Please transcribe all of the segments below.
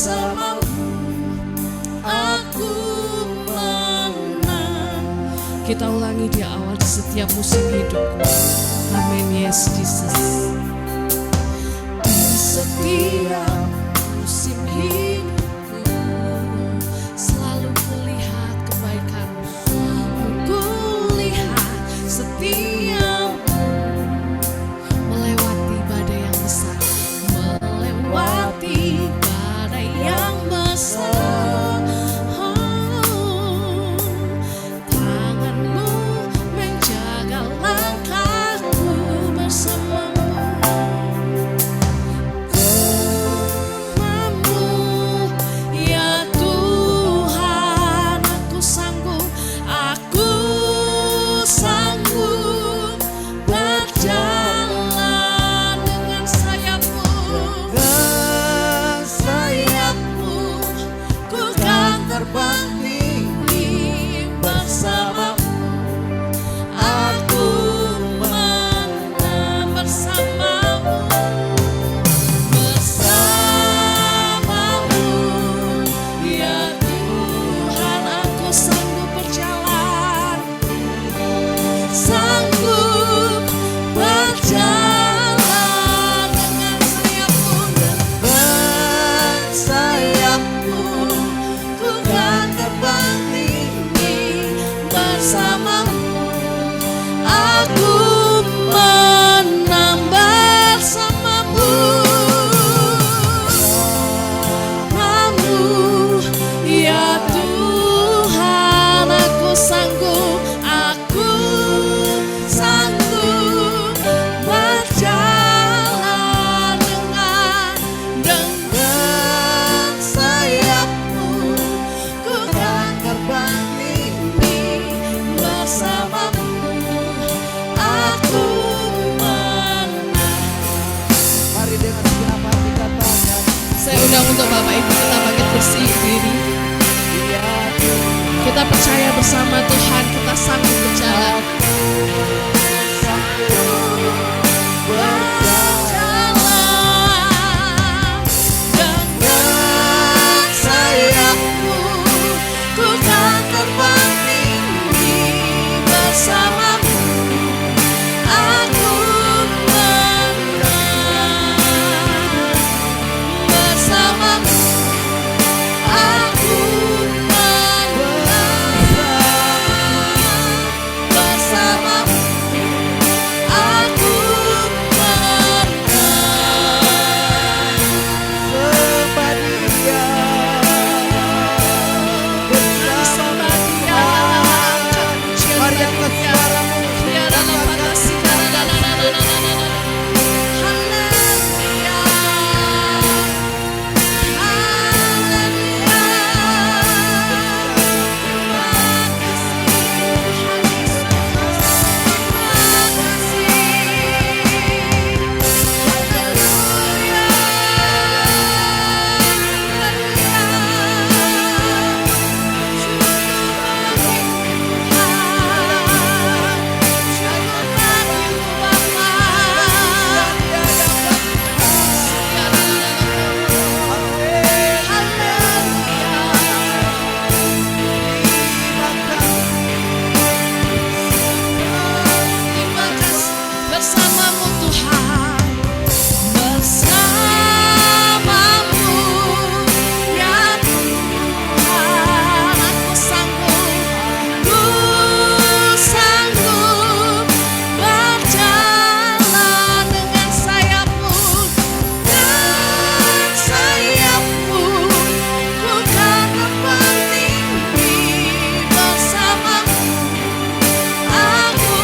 bersamamu aku menang. Kita ulangi di awal di setiap musim hidupku. Amin, yes Jesus. Di setiap musim hidupku selalu kulihat kebaikanmu. Kulihat setiap melewati badai yang besar, melewati badai yang besar. Tanganmu menjaga langkahku bersamamu. Kemammu ya Tuhan, aku sanggup berjalan dengan sayapmu. Ku kan terbang tinggi bersamamu. Aku menang bersamamu. Bersamamu ya Tuhan, aku sanggup berjalan, sanggup berjalan dengan sayapmu. Dengan sayapmu ku kan terbang tinggi bersamamu. Aku menang bersamamu. Bersamamu ya Tuhan, aku sanggup berjalan dengan sayapmu. Ku kan terbang tinggi bersamamu. Aku menang. Mari dengan segenap hati katakan. Saya undang untuk Bapak Ibu kita bangkit berdiri. Kita percaya bersama Tuhan, kita sanggup berjalan. Berjalan dengan sayapmu. Ku kan terbang tinggi bersamamu. Aku menang bersamamu. Aku menang bersamamu. Aku menang. Sembah Dia. Bersama Dia. Mari angkat suaramu. Bersamamu Tuhan, bersamamu ya Tuhan, aku sanggup berjalan dengan sayapmu. Dengan sayapmu ku kan terbang tinggi bersamamu. Aku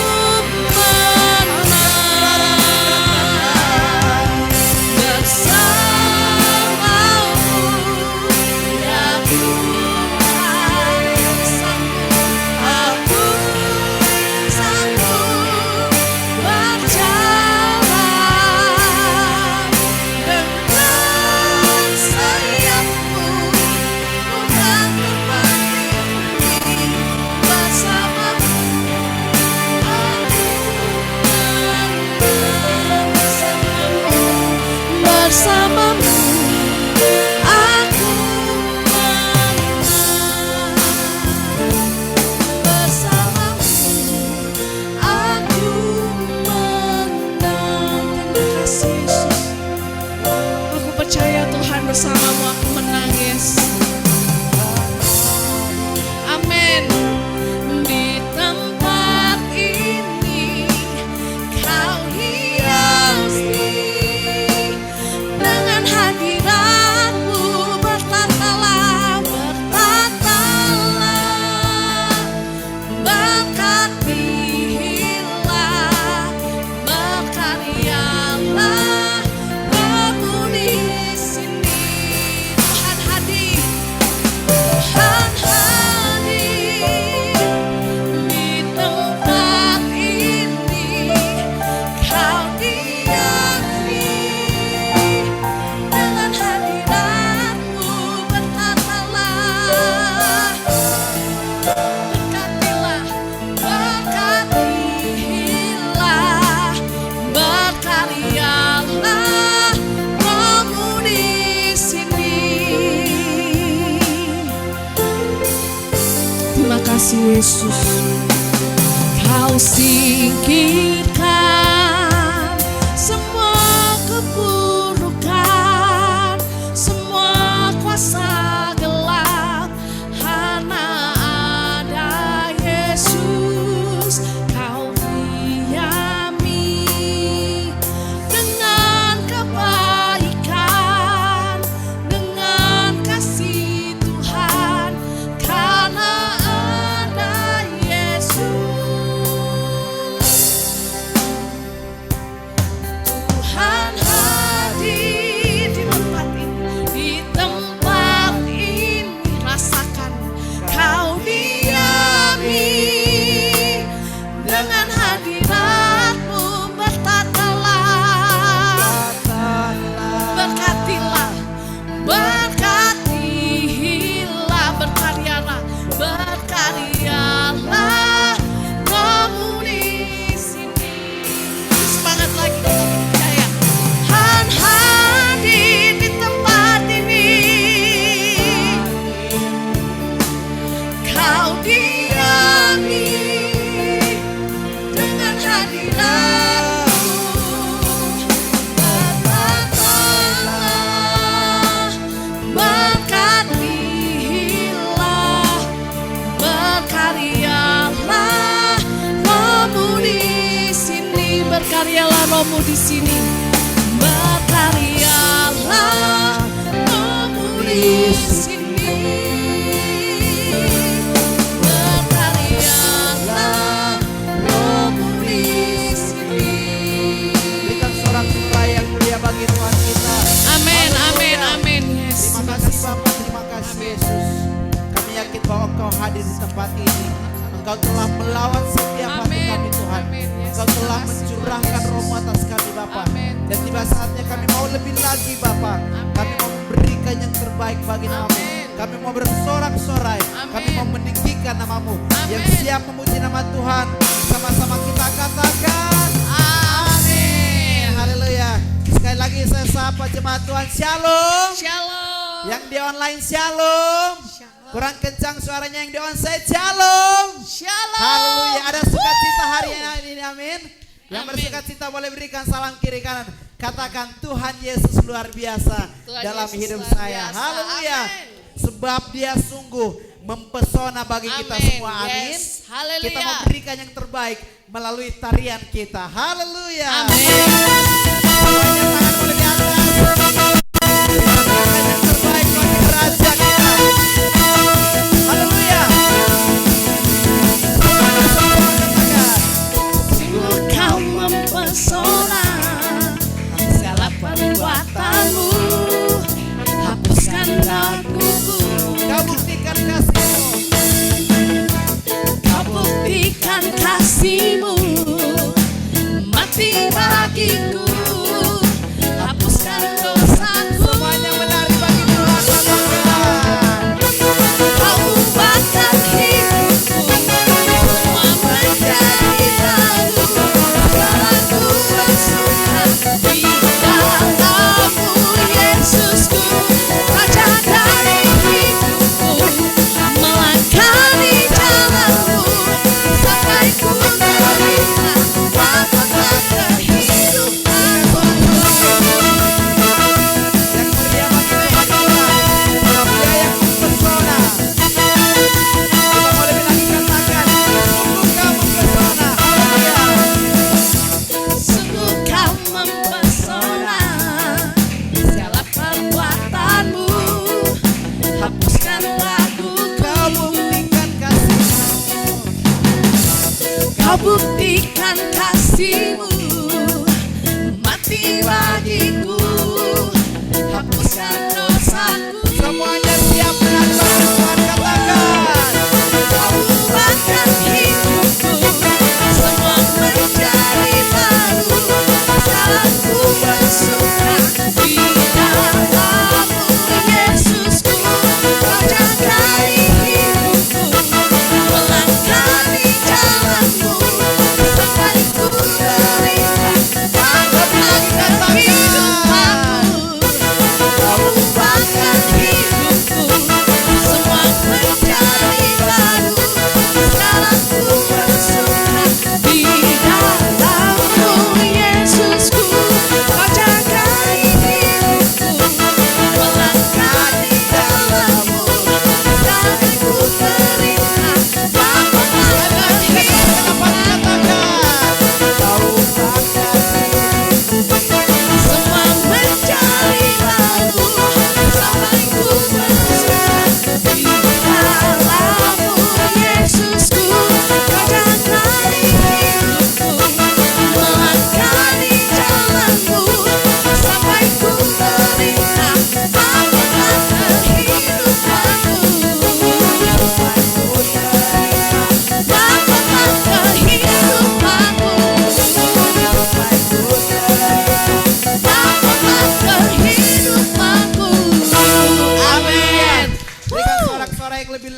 bersamamu, aku kasih Yesus. Kau singkirkan semua keburukan, semua kuasa gelap, hanya ada Yesus. Kau diami dengan kebaikan, dengan kasih Tuhan, karena ada Yesus. Tuhan hadir di tempat ini, di tempat ini rasakan kau diami dengan hadiratmu. Berkatalah, berkatilah, berkatilah, berkaryalah, berkaryalah kamu di sini. Semangat lagi kita percaya. Tuhan hadir di tempat ini. Kau diami dengan hadiratmu. Berkatalah, berkatilah, berkaryalah rohmu di sini. Berkaryalah rohmu di sini. Berkaryalah rohmu di sini. Berkaryalah rohmu di sini. Berikan sorak-sorai yang mulia bagi Tuhan kita. Amin, amin, amin. Yes. Terima kasih Bapak, terima kasih Yesus. Kami yakin bahwa Engkau hadir di tempat ini. Engkau telah melawan setiap hati Amin. kami Tuhan. Amin, yes. Engkau telah Terima kasih, mencurahkan Yesus. roh atas kami Bapak. Amin. Dan tiba saatnya kami mau lebih lagi Bapak. Kami mau memberikan yang terbaik bagi namamu. Amin. Kami mau bersorak-sorai. Amin. Kami mau meninggikan namamu. Amin. Yang siap memuji nama Tuhan. Sama-sama kita katakan. Amin. Haleluya. Sekali lagi saya sapa jemaat Tuhan. Shalom. Shalom. Yang di online shalom. Shalom. Kurang kencang suaranya yang di onsite shalom. Shalom. Haleluya. Ada sukacita hari ini, amin. Yang Amin. bersukacita boleh berikan salam kiri kanan. Katakan Tuhan Yesus luar biasa Tuhan dalam Yesus hidup luar saya. biasa. Haleluya. Amin. Sebab dia sungguh mempesona bagi kita Amin. semua. Amin. Yes. Haleluya. Kita mau berikan yang terbaik melalui tarian kita. Haleluya. Amin. Semuanya tangan boleh di atas. Kita berikan yang terbaik bagi Raja kita. Haleluya. Semuanya sama-sama katakan. Sungguh kau mempesona, segala perbuatanmu hapuskan raguku. Kau buktikan kasih-Mu. Kau buktikan kasih-Mu, mati bagiku, hapuskan dosaku. Semuanya menari bagi Tuhan. Katakan. Kau ubahkan hidupku, semua menjadi baru. Sekarang ku bersuka di dalam-Mu, Yesusku, Raja dari hidupku. Melangkah di jalan-Mu sampai ku terima warna kehidupanku. Yang meriah bagi Tuhan kita. Sebab dia yang mempesona. Kita mau lebih lagi katakan. Sungguh kau mempesona. Haleluya. Sungguh kau mempesona, segala perbuatanmu hapuskan raguku. Kau buktikan kasih-Mu. Kau buktikan kasih-Mu, mati bagiku, hapuskan dosaku. Semuanya siap menari bagi Tuhan. Katakan. Kau ubahkan hidupku, semua menjadi baru. Sekarang ku bersuka di dalam-Mu, Yesusku, Raja dari hidupku. Melangkah di jalan-Mu sampai ku terima warna kehidupanmu. Kau ubahkan hidupku, semua menjadi baru.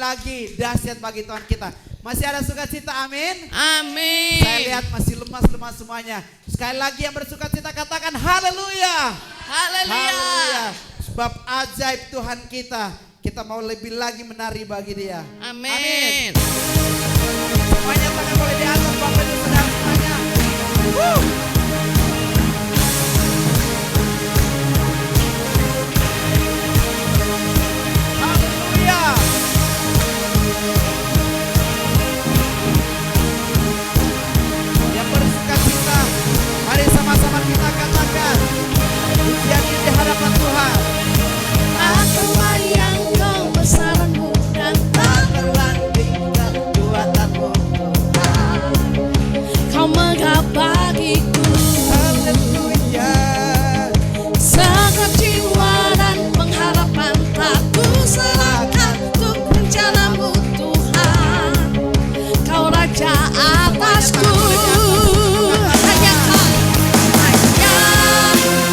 lagi dahsyat bagi Tuhan kita. Masih ada sukacita, amin. Amin. Saya lihat masih lemas-lemas semuanya. Sekali lagi yang bersukacita katakan haleluya. Haleluya. Sebab ajaib Tuhan kita. Kita mau lebih lagi menari bagi Dia. Amin. Semuanya tangan boleh di atas, Bapak Ibu Saudara semuanya. Haleluya. Yang bersukacita, mari sama-sama kita katakan pujiannya di hadapan Tuhan. Aku bayang kau besaranmu dan Tak terlanding kekuatanmu, kau megah bagiku. haleluya. Segala jiwa dan pengharapan tak ku serahkan untuk rencanamu Tuhan. Kau raja atasku. Hanya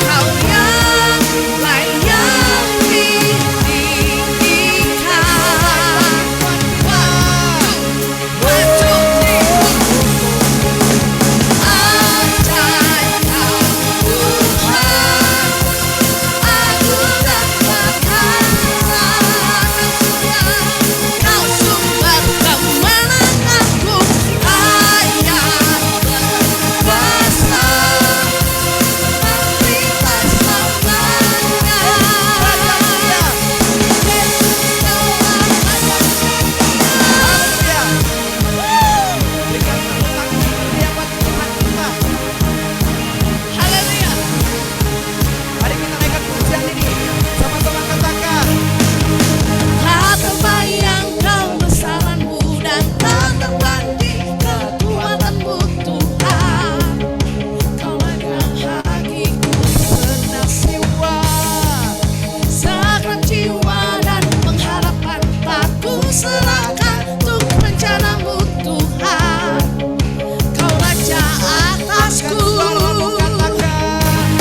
kau yang layak ditinggikan. Ajaib kau Tuhan, agung dan perkasa. Kau sumber kemenanganku, layak berkuasa, memerintah selamanya. Yesus kaulah Haleluya. Berikan tepuk tangan meriah buat Tuhan kita. Haleluya. Mari kita naikkan pujian ini. Sama-sama katakan. Tak terbayang kebesaranmu dan tak tertanding kekuatanmu Tuhan. Kau megah bagiku segenap jiwa, segenap jiwa dan pengharapan tak ku serahkan untuk rencanamu Tuhan. Kau raja atasku. Suaramu katakan.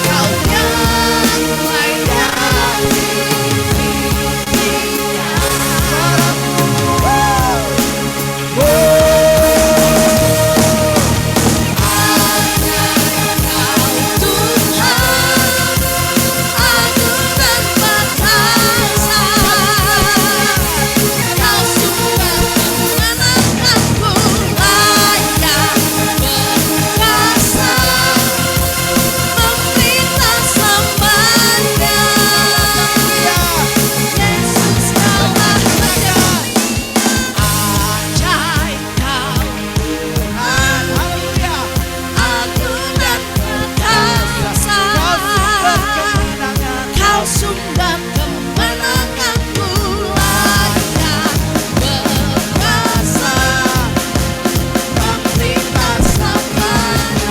Kau yang layak Haleluya. Kau sumber kemenanganku, layak berkuasa, memerintah selamanya.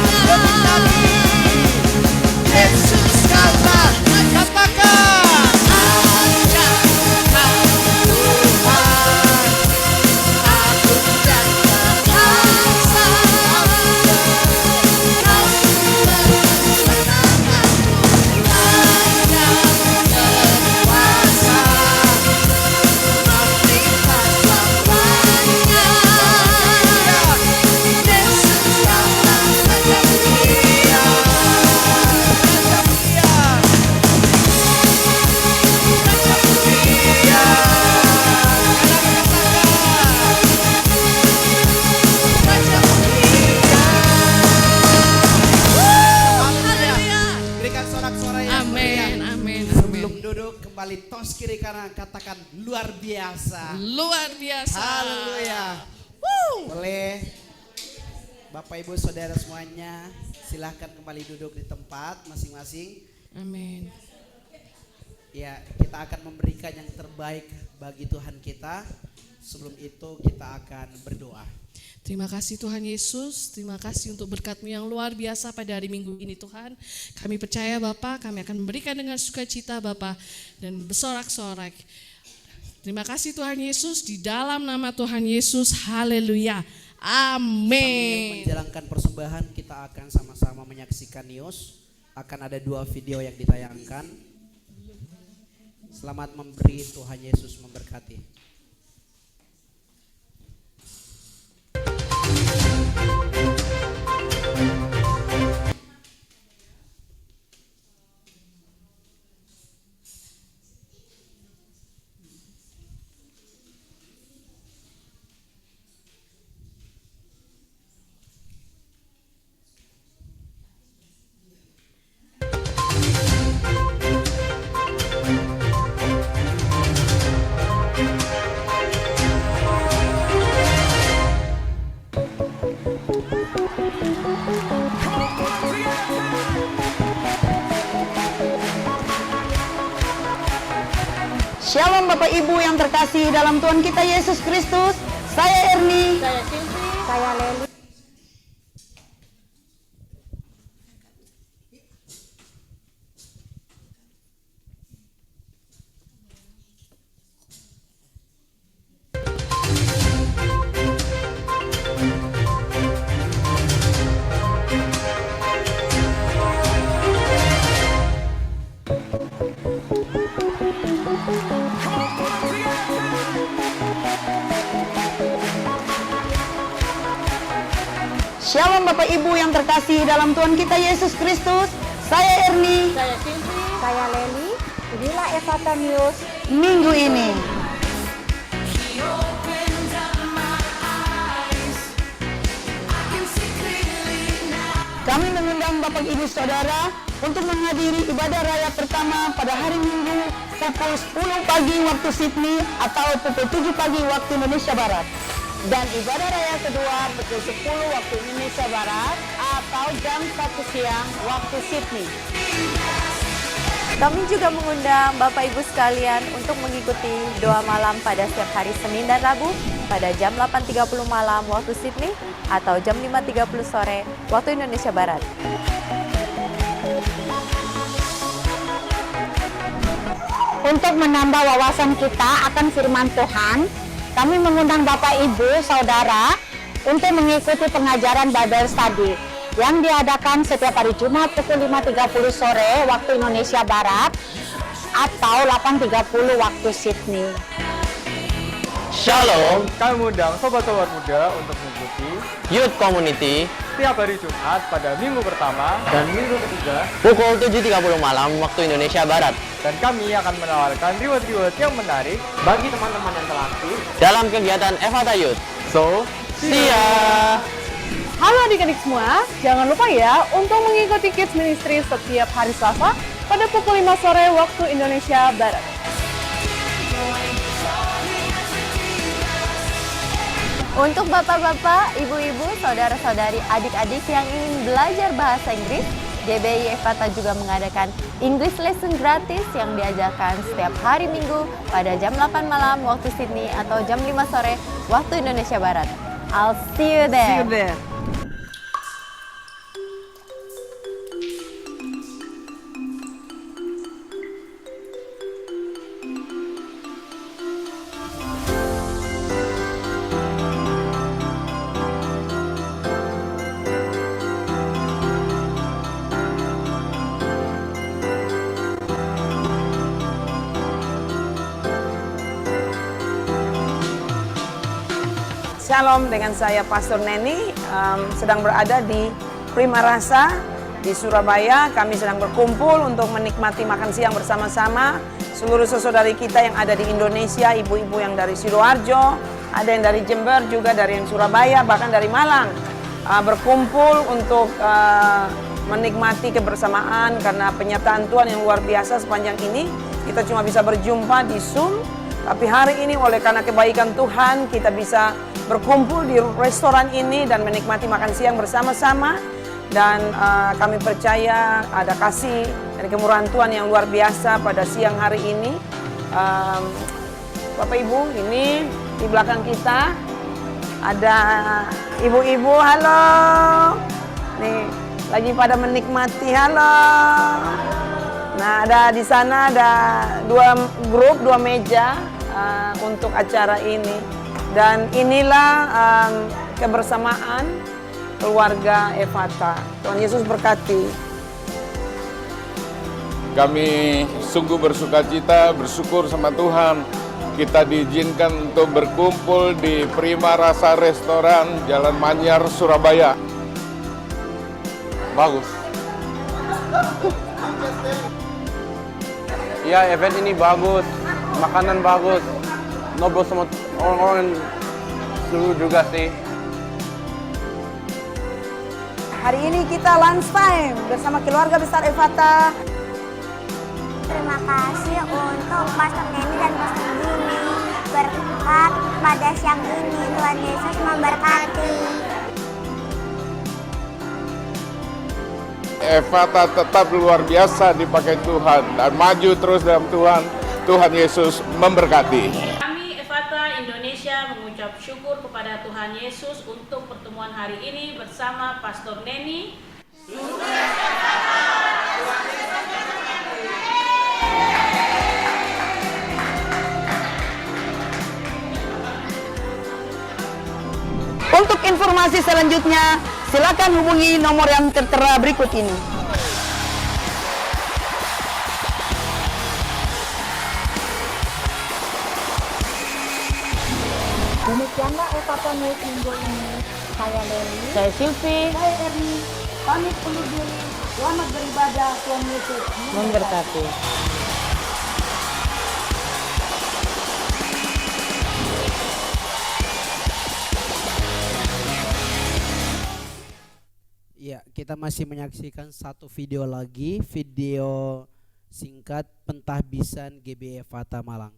Yesus kaulah Katakan. ajaib kau Tuhan, agung dan perkasa. Kau sumber kemenanganku, layak berkuasa, memerintah selamanya. Yesus kaulah Raja mulia. Raja mulia. Raja mulia. Haleluya. Berikan sorak-sorai yang meriah. Amin, amin, Sebelum amin. duduk kembali tos kiri kanan katakan luar biasa. Luar biasa. Haleluya. Boleh Bapak Ibu Saudara semuanya silahkan kembali duduk di tempat masing-masing. Amin. Ya, kita akan memberikan yang terbaik bagi Tuhan kita. Sebelum itu kita akan berdoa. Terima kasih Tuhan Yesus, terima kasih untuk berkat-Mu yang luar biasa pada hari Minggu ini Tuhan. Kami percaya Bapa, kami akan memberikan dengan sukacita Bapa dan bersorak-sorak. Terima kasih Tuhan Yesus, di dalam nama Tuhan Yesus, haleluya, Sambil amin. menjalankan persembahan kita akan sama-sama menyaksikan news. Akan ada 2 video yang ditayangkan. Selamat memberi, Tuhan Yesus memberkati. Shalom Bapak Ibu yang terkasih dalam Tuhan kita Yesus Kristus. Saya Erni. Saya Silvi. Saya Leli. Shalom Bapak Ibu yang terkasih dalam Tuhan kita Yesus Kristus. Saya Erni. Saya Silvi. Saya Leli. Inilah Efata News minggu ini. Kami mengundang Bapak Ibu Saudara untuk menghadiri ibadah raya pertama pada hari Minggu pukul 10 pagi waktu Sydney atau pukul 7 pagi waktu Indonesia Barat. Dan ibadah raya kedua pukul 10 waktu Indonesia Barat atau jam 1 siang waktu Sydney. Kami juga mengundang Bapak Ibu sekalian untuk mengikuti doa malam pada setiap hari Senin dan Rabu pada jam 8.30 malam waktu Sydney atau jam 5.30 sore waktu Indonesia Barat. Untuk menambah wawasan kita akan firman Tuhan, kami mengundang Bapak Ibu Saudara untuk mengikuti pengajaran Bible Study yang diadakan setiap hari Jumat pukul 5.30 sore waktu Indonesia Barat atau 8.30 waktu Sydney. Shalom, Kami mengundang sobat-sobat muda untuk mengikuti Youth Community, setiap hari Jumat pada minggu pertama dan minggu ketiga, pukul 7.30 malam waktu Indonesia Barat. dan kami akan menawarkan reward-reward yang menarik bagi teman-teman yang telah aktif. Dalam kegiatan Efata Youth. So, See ya! Halo adik-adik semua, jangan lupa ya untuk mengikuti Kids Ministry setiap hari Selasa pada pukul 5 sore waktu Indonesia Barat. Untuk bapak-bapak, ibu-ibu, saudara-saudari, adik-adik yang ingin belajar bahasa Inggris, GBI Efata juga mengadakan English lesson gratis yang diajarkan setiap hari Minggu pada jam 8 malam waktu Sydney atau jam 5 sore waktu Indonesia Barat. I'll see you there. Shalom, dengan saya Pastor Neni, sedang berada di Prima Rasa di Surabaya. Kami sedang berkumpul untuk menikmati makan siang bersama-sama. Seluruh saudari kita yang ada di Indonesia, ibu-ibu yang dari Sidoarjo, ada yang dari Jember, juga dari yang Surabaya, bahkan dari Malang. Berkumpul untuk menikmati kebersamaan karena penyertaan Tuhan yang luar biasa sepanjang ini. Kita cuma bisa berjumpa di Zoom, tapi hari ini oleh karena kebaikan Tuhan kita bisa berkumpul di restoran ini dan menikmati makan siang bersama-sama. Dan kami percaya ada kasih dan kemurahan Tuhan yang luar biasa pada siang hari ini. Bapak Ibu, ini di belakang kita ada ibu-ibu, halo. Nih, lagi pada menikmati, halo. Nah, ada di sana ada dua grup, dua meja untuk acara ini. Dan inilah kebersamaan keluarga Efata. Tuhan Yesus berkati. Kami sungguh bersukacita, bersyukur sama Tuhan. Kita diizinkan untuk berkumpul di Prima Rasa Restoran, Jalan Manyar, Surabaya. Bagus. Ya, event ini bagus, makanan bagus, ngobrol sama orang-orang seru juga sih. Hari ini kita lunch time bersama keluarga besar Efata. Terima kasih untuk Pastor Neni dan Pastor Juni berkat pada siang ini. Tuhan Yesus memberkati. Efata tetap luar biasa dipakai Tuhan dan maju terus dalam Tuhan. Tuhan Yesus memberkati. Kami Efata Indonesia mengucap syukur kepada Tuhan Yesus untuk pertemuan hari ini bersama Pastor Neni. Untuk informasi selanjutnya, silakan hubungi nomor yang tertera berikut ini. Demikianlah Efata News minggu ini. Saya Leli. Saya Silvi. Saya Erni. Pamit undur diri. Selamat beribadah. Tuhan Yesus Memberkati. Ya, kita masih menyaksikan satu video lagi, video singkat pentahbisan GBI Efata Malang.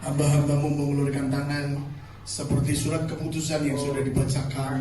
Hamba-hambamu mengulurkan tangan seperti surat keputusan yang sudah dibacakan.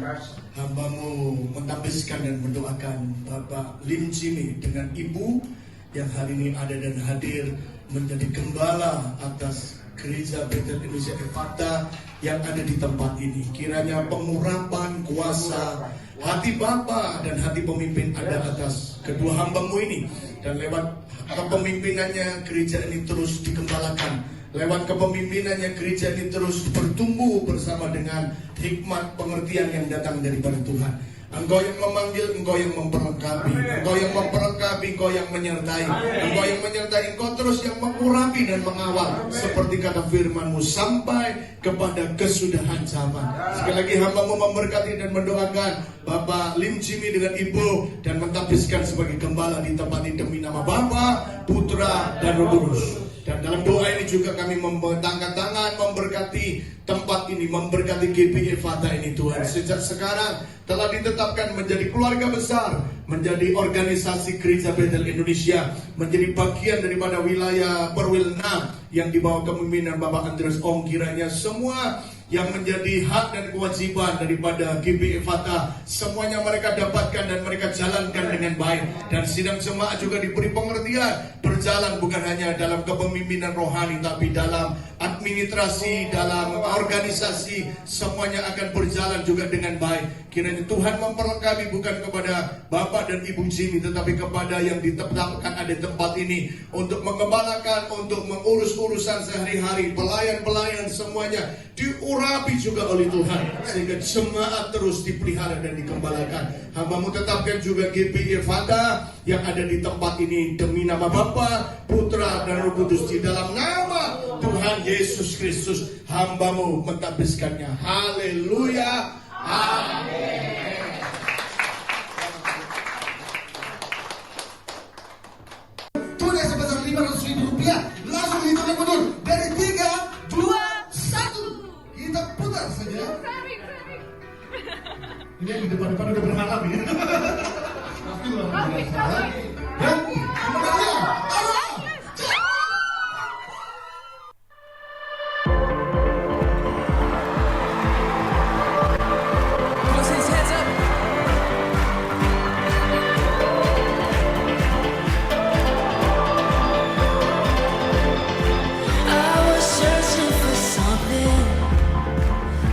Hambamu mentambiskan dan mendoakan Bapak Lim Jimmy dengan Ibu yang hari ini ada dan hadir menjadi gembala atas Gereja Bethel Indonesia Efata yang ada di tempat ini. Kiranya pengurapan kuasa hati Bapa dan hati pemimpin ada atas kedua hambamu ini, dan lewat kepemimpinannya gereja ini terus dikembalakan. Lewat kepemimpinannya gereja ini terus bertumbuh bersama dengan hikmat pengertian yang datang daripada Tuhan. Engkau yang memanggil, Engkau yang memperlengkapi, Engkau yang memperlengkapi, Engkau yang menyertai, Engkau yang menyertai, Engkau terus yang mengurapi dan mengawal seperti kata firman-Mu sampai kepada kesudahan zaman. Sekali lagi hamba-Mu memberkati dan mendoakan Bapak Lim Jimmy dengan Ibu dan mentambiskan sebagai gembala di tempat ini demi nama Bapa, Putra dan Roh Kudus. Dan dalam doa ini juga kami membentangkan tangan, memberkati tempat ini, memberkati GBI Fata ini Tuhan. Sejak sekarang telah ditetapkan menjadi keluarga besar, menjadi organisasi Gereja Bethel Indonesia, menjadi bagian daripada wilayah Perwil 6 yang dibawa kepemimpinan Bapak Andreas Ong. Kiranya semua yang menjadi hak dan kewajiban daripada GBI Fata, semuanya mereka dapatkan dan mereka jalankan dengan baik. Dan sidang jemaat juga diberi pengertian, berjalan bukan hanya dalam kepemimpinan rohani, tapi dalam administrasi, dalam organisasi, semuanya akan berjalan juga dengan baik. Kiranya Tuhan memperlengkapi bukan kepada Bapak dan Ibu Jimmy, tetapi kepada yang ditetapkan ada di tempat ini untuk mengembalakan, untuk mengurus urusan sehari-hari, pelayan-pelayan semuanya diurapi juga oleh Tuhan, sehingga jemaat terus dipelihara dan dikembalakan. Hamba-Mu tetapkan juga GBI Fata yang ada di tempat ini demi nama Bapa, Putra dan Roh Kudus, di dalam nama Tuhan Yesus Kristus. Hamba-Mu mentapbiskannya. Haleluya. Amin. Tunai sebesar Rp500.000, langsung hitungnya mundur dari 3, 2, 1. Kita putar saja. Ini yang di depan-depan udah berharap ya. Tapi luar biasa. Dan kemenangannya Allah.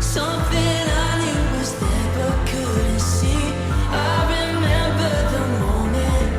Something I knew was there but couldn't see. I remember the moment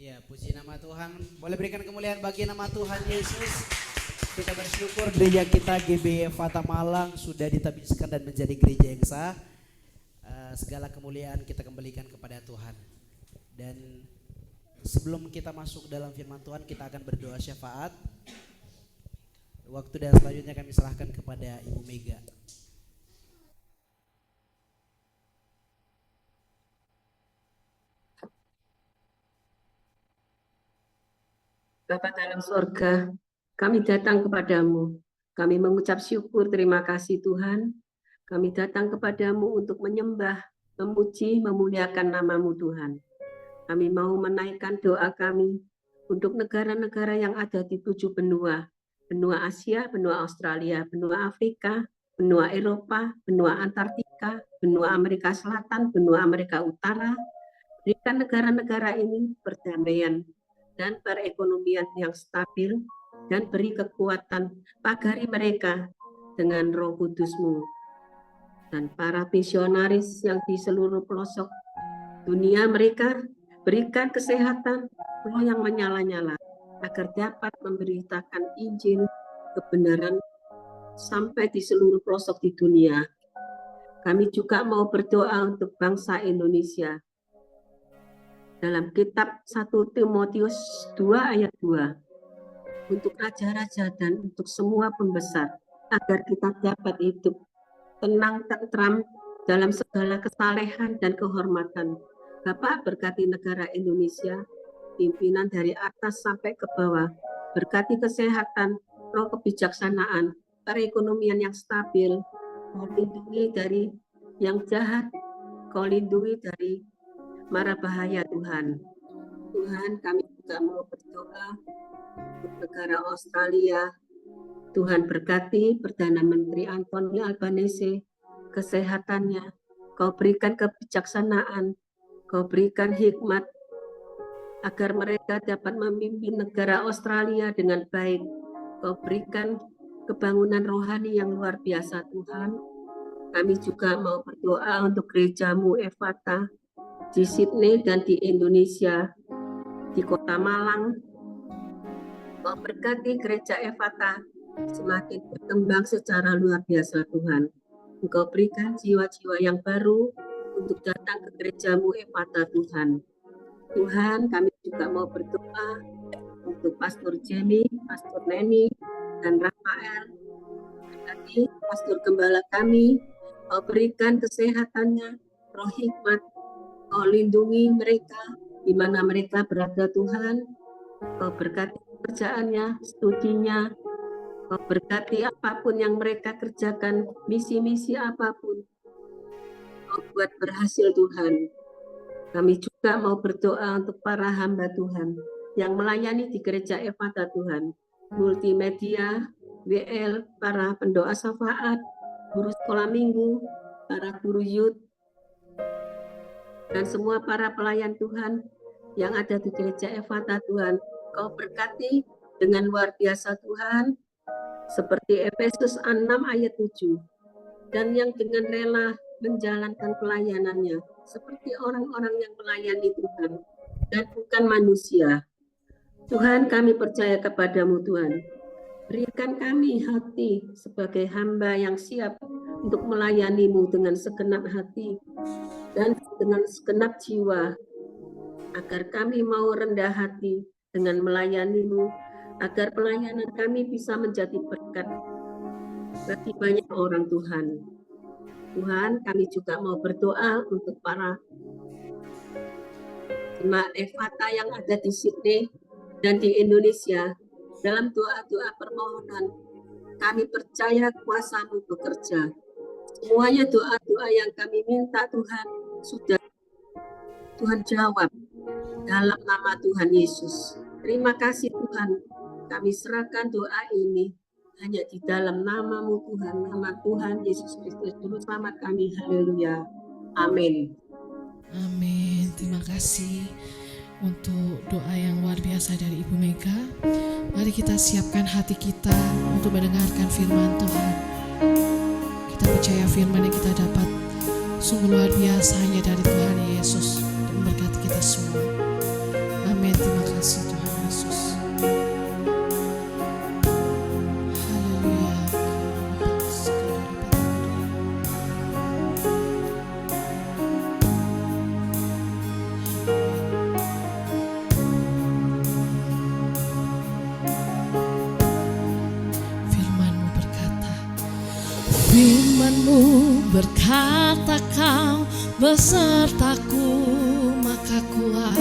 Ya, puji nama Tuhan. Boleh berikan kemuliaan bagi nama Tuhan Yesus. Kita bersyukur gereja kita GBI Fata Malang sudah ditabiskan dan menjadi gereja yang sah. Segala kemuliaan kita kembalikan kepada Tuhan. Dan sebelum kita masuk dalam firman Tuhan, kita akan berdoa syafaat. Waktu dan selanjutnya kami serahkan kepada Ibu Mega. Bapa dalam sorga, kami datang kepadamu. Kami mengucap syukur, terima kasih Tuhan. Kami datang kepadamu untuk menyembah, memuji, memuliakan namamu Tuhan. Kami mau menaikkan doa kami untuk negara-negara yang ada di 7 benua. Benua Asia, benua Australia, benua Afrika, benua Eropa, benua Antartika, benua Amerika Selatan, benua Amerika Utara. Berikan negara-negara ini perdamaian dan perekonomian yang stabil, dan beri kekuatan, pagari mereka dengan Roh Kudus-Mu. Dan para misionaris yang di seluruh pelosok dunia mereka, berikan kesehatan, roh yang menyala-nyala, agar dapat memberitakan Injil kebenaran sampai di seluruh pelosok di dunia. Kami juga mau berdoa untuk bangsa Indonesia. Dalam kitab 1 Timotius 2 ayat 2, untuk raja-raja dan untuk semua pembesar, agar kita dapat hidup tenang, tentram dalam segala kesalehan dan kehormatan. Bapak berkati negara Indonesia, pimpinan dari atas sampai ke bawah, berkati kesehatan, roh kebijaksanaan, perekonomian yang stabil, Kau lindungi dari yang jahat, Kau lindungi dari mara bahaya Tuhan. Tuhan, kami juga mau berdoa untuk negara Australia. Tuhan berkati Perdana Menteri Anthony Albanese, kesehatannya. Kau berikan kebijaksanaan, Kau berikan hikmat, agar mereka dapat memimpin negara Australia dengan baik. Kau berikan kebangunan rohani yang luar biasa Tuhan. Kami juga mau berdoa untuk gerejamu Ephata, di Sydney dan di Indonesia, di Kota Malang. Kau berkati gereja Ephata semakin berkembang secara luar biasa Tuhan. Engkau berikan jiwa-jiwa yang baru untuk datang ke gerejamu Ephata Tuhan. Tuhan, kami juga mau berdoa untuk Pastor Jamie, Pastor Neni, dan Rafael. Berkati Pastor Gembala kami, Kau berikan kesehatannya, roh hikmat, Kau lindungi mereka di mana mereka berada Tuhan. Kau berkati pekerjaannya, studinya. Kau berkati apapun yang mereka kerjakan, misi-misi apapun. Kau buat berhasil Tuhan. Kami juga mau berdoa untuk para hamba Tuhan yang melayani di gereja Ephata Tuhan. Multimedia, WL, para pendoa syafaat, guru sekolah minggu, para guru youth, dan semua para pelayan Tuhan yang ada di gereja Ephata Tuhan. Kau berkati dengan luar biasa Tuhan, seperti Efesus 6 ayat 7, dan yang dengan rela menjalankan pelayanannya, seperti orang-orang yang melayani Tuhan, dan bukan manusia. Tuhan, kami percaya kepadamu Tuhan. Berikan kami hati sebagai hamba yang siap untuk melayanimu dengan segenap hati dan dengan segenap jiwa, agar kami mau rendah hati dengan melayanimu, agar pelayanan kami bisa menjadi berkat bagi banyak orang Tuhan. Tuhan, kami juga mau berdoa untuk para jemaat Ephata yang ada di Sydney dan di Indonesia. Dalam doa-doa permohonan, kami percaya kuasa-Mu bekerja. Semuanya doa-doa yang kami minta Tuhan, sudah Tuhan jawab dalam nama Tuhan Yesus. Terima kasih Tuhan, kami serahkan doa ini hanya di dalam nama-Mu Tuhan, nama Tuhan Yesus Kristus, Juru Selamat kami. Haleluya. Amin. Amin. Terima kasih untuk doa yang luar biasa dari Ibu Mega. Mari kita siapkan hati kita untuk mendengarkan firman Tuhan. Kita percaya firman yang kita dapat sungguh luar biasa hanya dari Tuhan Yesus untuk memberkati kita semua. Amin. Terima kasih Tuhan Yesus. Haleluya. Firman-Mu berkata Kau besertaku, maka kuat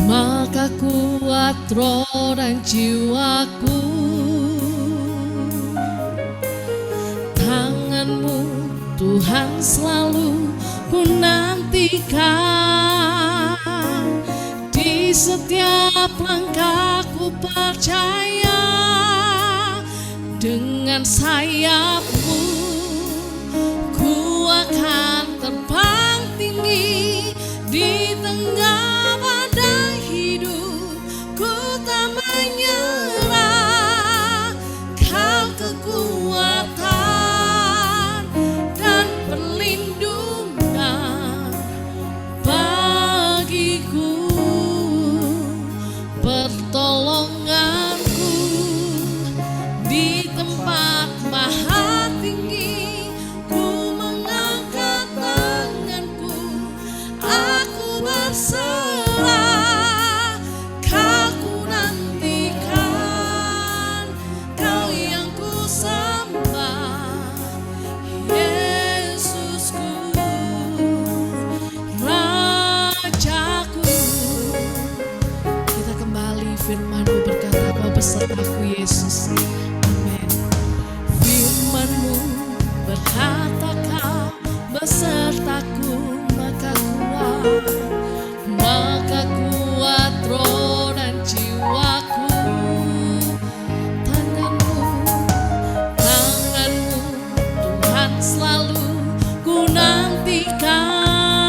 maka kuat roh dan jiwaku. Tangan-Mu Tuhan selalu ku nantikan, di setiap langkahku percaya, dengan sayap-Mu ku akan terbang tinggi. Di tengah badai hidup ku tak menyerah, Kau kekuatan dan perlindungan bagiku, pertolonganku di tempat maha tinggi. Ku mengangkat tanganku, aku berserah, Kau ku nantikan, Kau yang ku sembah, Yesusku, Rajaku. Kita kembali, firman-Mu berkata, Kau besertaku Yesus. Amin. Firman-Mu berkata, Kau besertaku, maka kuat roh dan jiwaku. Tangan-Mu Tuhan selalu ku nantikan,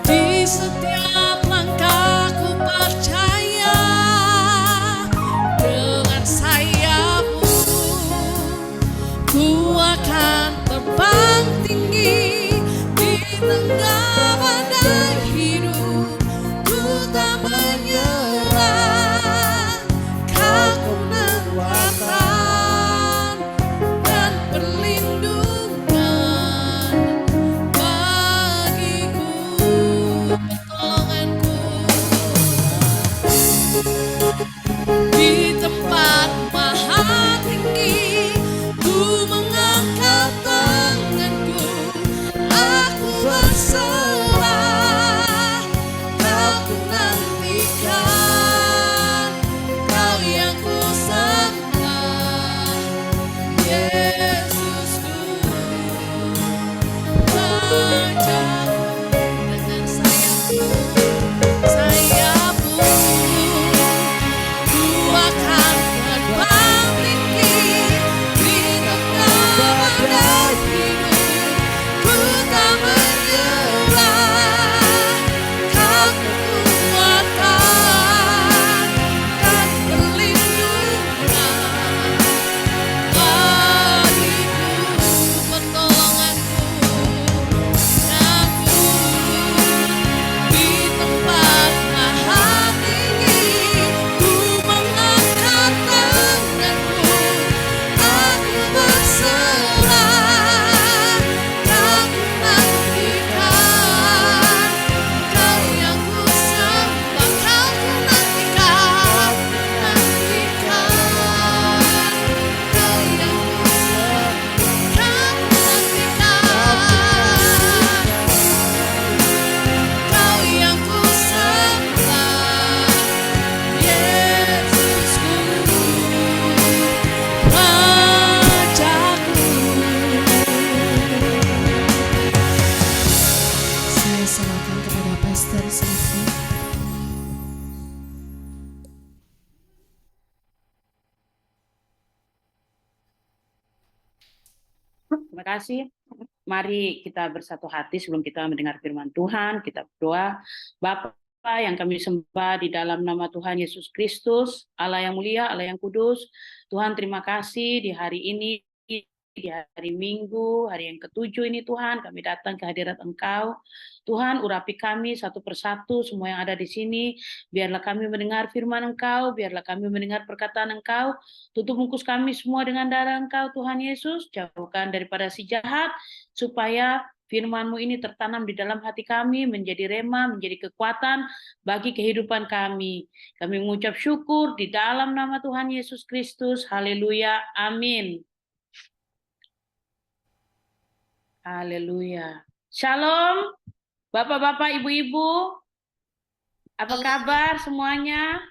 di setiap langkahku percaya, dengan sayap-Mu ku akan terbang tinggi. Di tengah badai hidup ku tak menyerah, Kau kekuatan dan perlindungan bagiku, pertolonganku di tempat maha tinggi. Ku mengangkat tanganku, aku berserah, Kau ku nantikan, Kau yang ku sembah, Yesusku, Rajaku. Dengan sayap-Mu ku akan terbang tinggi. Di tengah badai hidup ku tak menyerah, Kau kekuatan dan perlindungan bagiku, pertolonganku. Aku di tempat maha tinggi, ku mengangkat tanganku, aku berserah, Kau ku nantikan, Kau yang ku sembah, Kau ku nantikan, Kau yang ku sembah, Kau nantikan, Kau yang ku sembah, Yesusku, Rajaku. Saya serahkan kepada Pastor Sylvie. Terima kasih. Mari kita bersatu hati sebelum kita mendengar firman Tuhan. Kita berdoa. Bapa yang kami sembah di dalam nama Tuhan Yesus Kristus, Allah yang mulia, Allah yang kudus. Tuhan, terima kasih di hari ini, di hari Minggu, hari yang ke-7 ini Tuhan, kami datang ke hadirat Engkau. Tuhan, urapi kami satu persatu, semua yang ada di sini. Biarlah kami mendengar firman Engkau, biarlah kami mendengar perkataan Engkau. Tutup bungkus kami semua dengan darah Engkau, Tuhan Yesus. Jauhkan daripada si jahat, supaya firman-Mu ini tertanam di dalam hati kami, menjadi rema, menjadi kekuatan bagi kehidupan kami. Kami mengucap syukur di dalam nama Tuhan Yesus Kristus. Haleluya. Amin. Haleluya. Shalom, Bapak-bapak, Ibu-ibu. Apa kabar semuanya?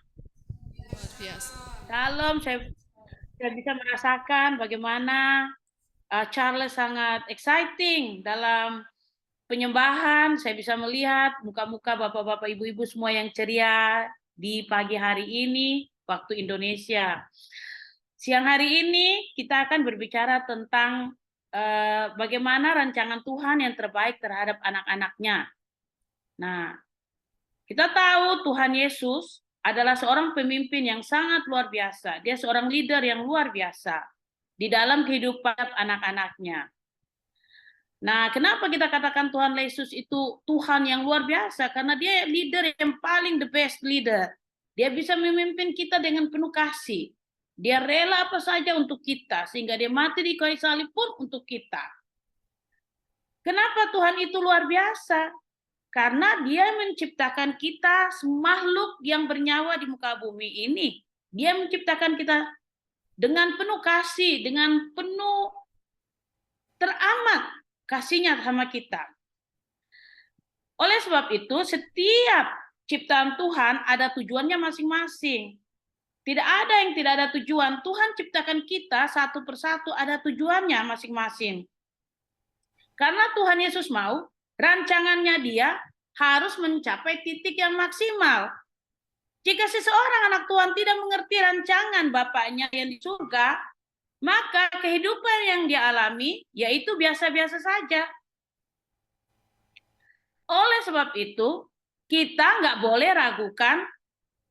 Luar biasa. Salam, saya bisa merasakan bagaimana Charles sangat exciting dalam penyembahan. Saya bisa melihat muka-muka bapak-bapak, ibu-ibu semua yang ceria di pagi hari ini, waktu Indonesia. Siang hari ini kita akan berbicara tentang bagaimana rancangan Tuhan yang terbaik terhadap anak-anaknya. Nah, kita tahu Tuhan Yesus adalah seorang pemimpin yang sangat luar biasa. Dia seorang leader yang luar biasa di dalam kehidupan anak-anaknya. Nah, kenapa kita katakan Tuhan Yesus itu Tuhan yang luar biasa? Karena dia leader yang paling the best leader. Dia bisa memimpin kita dengan penuh kasih. Dia rela apa saja untuk kita, sehingga dia mati di kayu salib pun untuk kita. Kenapa Tuhan itu luar biasa? Karena dia menciptakan kita makhluk yang bernyawa di muka bumi ini. Dia menciptakan kita dengan penuh kasih, dengan penuh teramat kasihnya sama kita. Oleh sebab itu, setiap ciptaan Tuhan ada tujuannya masing-masing. Tidak ada yang tidak ada tujuan. Tuhan ciptakan kita satu persatu ada tujuannya masing-masing. Karena Tuhan Yesus mau, rancangannya dia harus mencapai titik yang maksimal. Jika seseorang anak Tuhan tidak mengerti rancangan Bapaknya yang di surga, maka kehidupan yang dia alami yaitu biasa-biasa saja. Oleh sebab itu, kita nggak boleh ragukan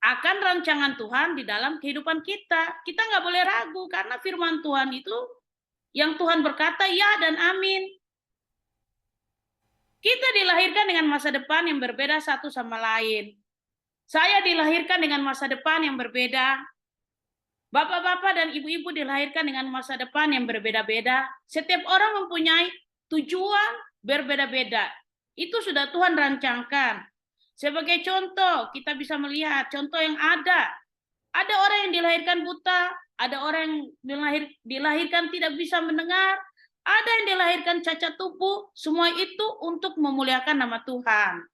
akan rancangan Tuhan di dalam kehidupan kita. Kita nggak boleh ragu karena firman Tuhan itu yang Tuhan berkata ya dan amin. Kita dilahirkan dengan masa depan yang berbeda satu sama lain. Saya dilahirkan dengan masa depan yang berbeda. Bapak-bapak dan ibu-ibu dilahirkan dengan masa depan yang berbeda-beda. Setiap orang mempunyai tujuan berbeda-beda. Itu sudah Tuhan rancangkan. Sebagai contoh, kita bisa melihat contoh yang ada. Ada orang yang dilahirkan buta, ada orang yang dilahirkan tidak bisa mendengar, ada yang dilahirkan cacat tubuh, semua itu untuk memuliakan nama Tuhan.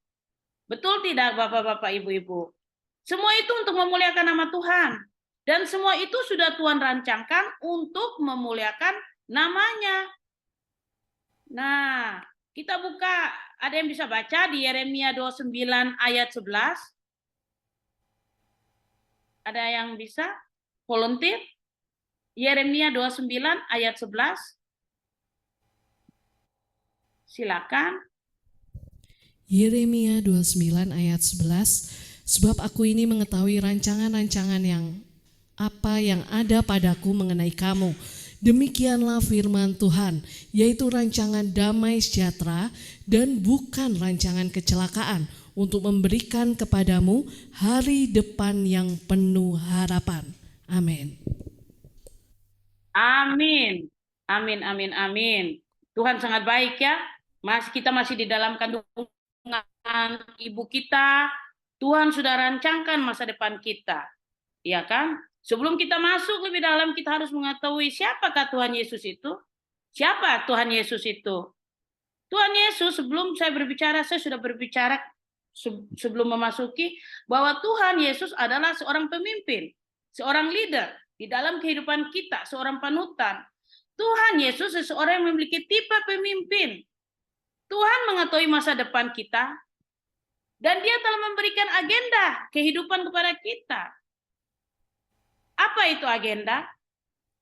Betul tidak Bapak-bapak, Ibu-ibu? Semua itu untuk memuliakan nama Tuhan. Dan semua itu sudah Tuhan rancangkan untuk memuliakan namanya. Nah, kita buka, ada yang bisa baca di Yeremia 29 ayat 11? Ada yang bisa? Volunteer? Yeremia 29 ayat 11? Silakan. Yeremia 29 ayat 11, sebab aku ini mengetahui rancangan-rancangan yang ada padaku mengenai kamu. Demikianlah firman Tuhan, yaitu rancangan damai sejahtera dan bukan rancangan kecelakaan, untuk memberikan kepadamu hari depan yang penuh harapan. Amin. Amin. Amin, amin, amin. Tuhan sangat baik ya. Kita masih di dalam kandungan ibu kita. Tuhan sudah rancangkan masa depan kita. Iya kan? Sebelum kita masuk lebih dalam, kita harus mengetahui siapakah Tuhan Yesus itu. Siapa Tuhan Yesus itu? Tuhan Yesus, sebelum saya berbicara, saya sudah berbicara sebelum memasuki bahwa Tuhan Yesus adalah seorang pemimpin, seorang leader di dalam kehidupan kita, seorang panutan. Tuhan Yesus seseorang yang memiliki tipe pemimpin. Tuhan mengetahui masa depan kita, dan dia telah memberikan agenda kehidupan kepada kita. Apa itu agenda?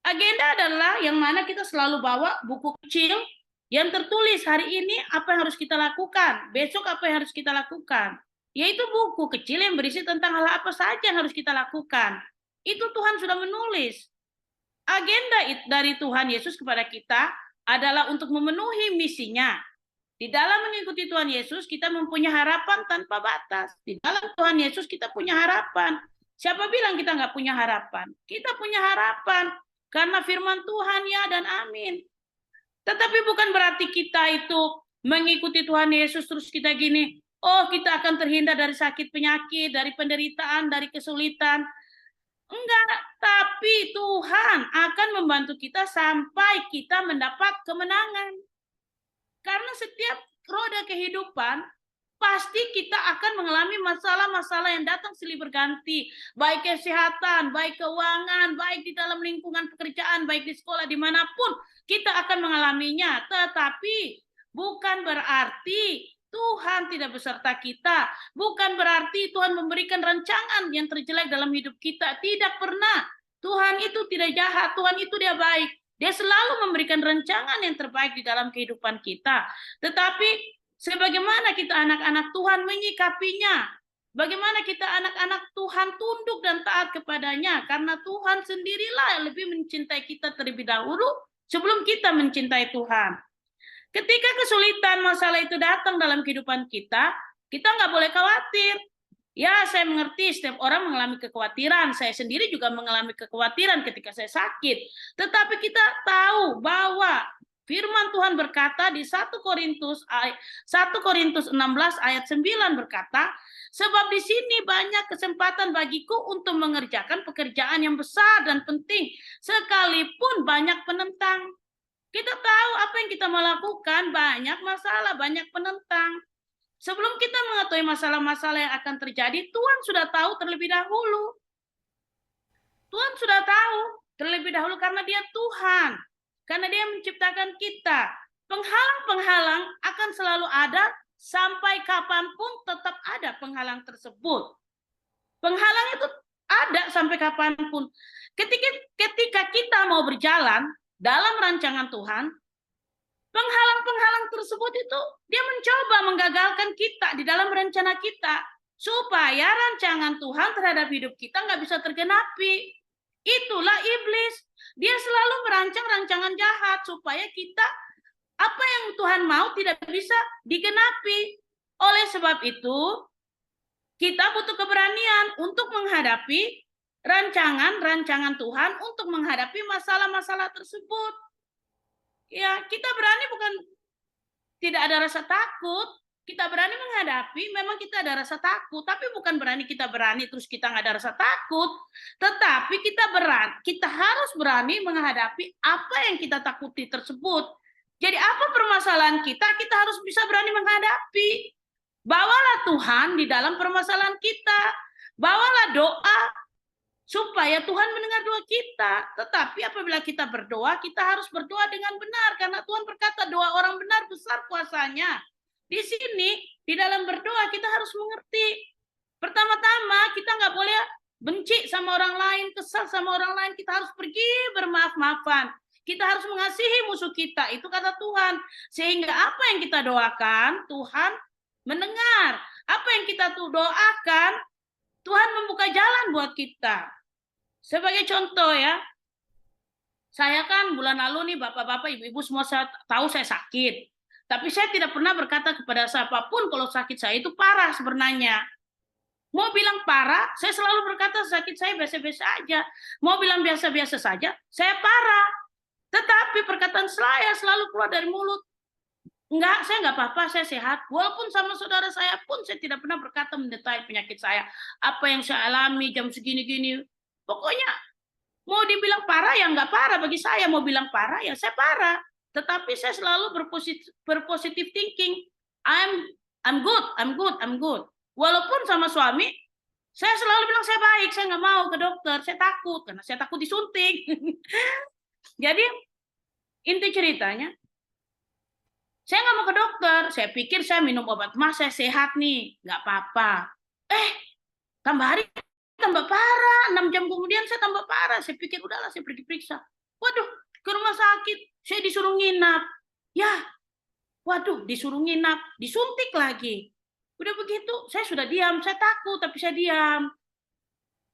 Agenda adalah yang mana kita selalu bawa buku kecil yang tertulis hari ini apa yang harus kita lakukan, besok apa yang harus kita lakukan. Yaitu buku kecil yang berisi tentang hal apa saja yang harus kita lakukan. Itu Tuhan sudah menulis. Agenda dari Tuhan Yesus kepada kita adalah untuk memenuhi misinya. Di dalam mengikuti Tuhan Yesus, kita mempunyai harapan tanpa batas. Di dalam Tuhan Yesus, kita punya harapan. Siapa bilang kita nggak punya harapan? Kita punya harapan. Karena firman Tuhan ya dan amin. Tetapi bukan berarti kita itu mengikuti Tuhan Yesus terus kita gini, oh kita akan terhindar dari sakit penyakit, dari penderitaan, dari kesulitan. Enggak, tapi Tuhan akan membantu kita sampai kita mendapat kemenangan. Karena setiap roda kehidupan pasti kita akan mengalami masalah-masalah yang datang silih berganti. Baik kesehatan, baik keuangan, baik di dalam lingkungan pekerjaan, baik di sekolah, dimanapun kita akan mengalaminya. Tetapi bukan berarti Tuhan tidak beserta kita. Bukan berarti Tuhan memberikan rancangan yang terjelek dalam hidup kita. Tidak pernah. Tuhan itu tidak jahat. Tuhan itu dia baik. Dia selalu memberikan rancangan yang terbaik di dalam kehidupan kita. Tetapi sebagaimana kita anak-anak Tuhan menyikapinya, bagaimana kita anak-anak Tuhan tunduk dan taat kepadanya, karena Tuhan sendirilah yang lebih mencintai kita terlebih dahulu sebelum kita mencintai Tuhan. Ketika kesulitan masalah itu datang dalam kehidupan kita nggak boleh khawatir. Ya, saya mengerti setiap orang mengalami kekhawatiran. Saya sendiri juga mengalami kekhawatiran ketika saya sakit. Tetapi kita tahu bahwa firman Tuhan berkata di 1 Korintus 16 ayat 9 berkata, sebab di sini banyak kesempatan bagiku untuk mengerjakan pekerjaan yang besar dan penting, sekalipun banyak penentang. Kita tahu apa yang kita melakukan, banyak masalah, banyak penentang. Sebelum kita mengetahui masalah-masalah yang akan terjadi, Tuhan sudah tahu terlebih dahulu. Tuhan sudah tahu terlebih dahulu karena Dia Tuhan. Karena Dia menciptakan kita. Penghalang-penghalang akan selalu ada, sampai kapanpun tetap ada penghalang tersebut. Penghalang itu ada sampai kapanpun. Ketika kita mau berjalan dalam rancangan Tuhan, penghalang-penghalang tersebut itu dia mencoba menggagalkan kita di dalam rencana kita, supaya rancangan Tuhan terhadap hidup kita nggak bisa tergenapi. Itulah iblis. Dia selalu merancang rancangan jahat supaya kita apa yang Tuhan mau tidak bisa digenapi. Oleh sebab itu, kita butuh keberanian untuk menghadapi rancangan-rancangan Tuhan, untuk menghadapi masalah-masalah tersebut. Ya, kita berani bukan tidak ada rasa takut. Kita berani menghadapi, memang kita ada rasa takut, tapi bukan berani kita berani terus kita nggak ada rasa takut. Tetapi kita harus berani menghadapi apa yang kita takuti tersebut. Jadi apa permasalahan kita harus bisa berani menghadapi. Bawalah Tuhan di dalam permasalahan kita. Bawalah doa supaya Tuhan mendengar doa kita. Tetapi apabila kita berdoa, kita harus berdoa dengan benar, karena Tuhan berkata doa orang benar besar kuasanya. Di sini, di dalam berdoa kita harus mengerti. Pertama-tama kita nggak boleh benci sama orang lain, kesal sama orang lain. Kita harus pergi bermaaf-maafan. Kita harus mengasihi musuh kita. Itu kata Tuhan. Sehingga apa yang kita doakan, Tuhan mendengar. Apa yang kita doakan, Tuhan membuka jalan buat kita. Sebagai contoh ya, saya kan bulan lalu nih bapak-bapak, ibu-ibu semua tahu saya sakit. Tapi saya tidak pernah berkata kepada siapapun kalau sakit saya itu parah sebenarnya. Mau bilang parah, saya selalu berkata sakit saya biasa-biasa aja. Mau bilang biasa-biasa saja, saya parah. Tetapi perkataan saya selalu keluar dari mulut. Enggak, saya enggak apa-apa, saya sehat. Walaupun sama saudara saya pun saya tidak pernah berkata mendetail penyakit saya. Apa yang saya alami jam segini-gini. Pokoknya mau dibilang parah ya enggak parah bagi saya. Mau bilang parah ya saya parah. Tetapi saya selalu berpositif thinking. I'm good. Walaupun sama suami, saya selalu bilang saya baik, saya nggak mau ke dokter, saya takut karena saya takut disuntik. Jadi inti ceritanya, saya nggak mau ke dokter. Saya pikir saya minum obat mah saya sehat nih, nggak apa-apa. Tambah hari tambah parah. 6 jam kemudian saya tambah parah. Saya pikir udahlah saya pergi periksa. Waduh, ke rumah sakit. Saya disuruh nginap. Ya, waduh, disuruh nginap. Disuntik lagi. Udah begitu, saya sudah diam. Saya takut, tapi saya diam.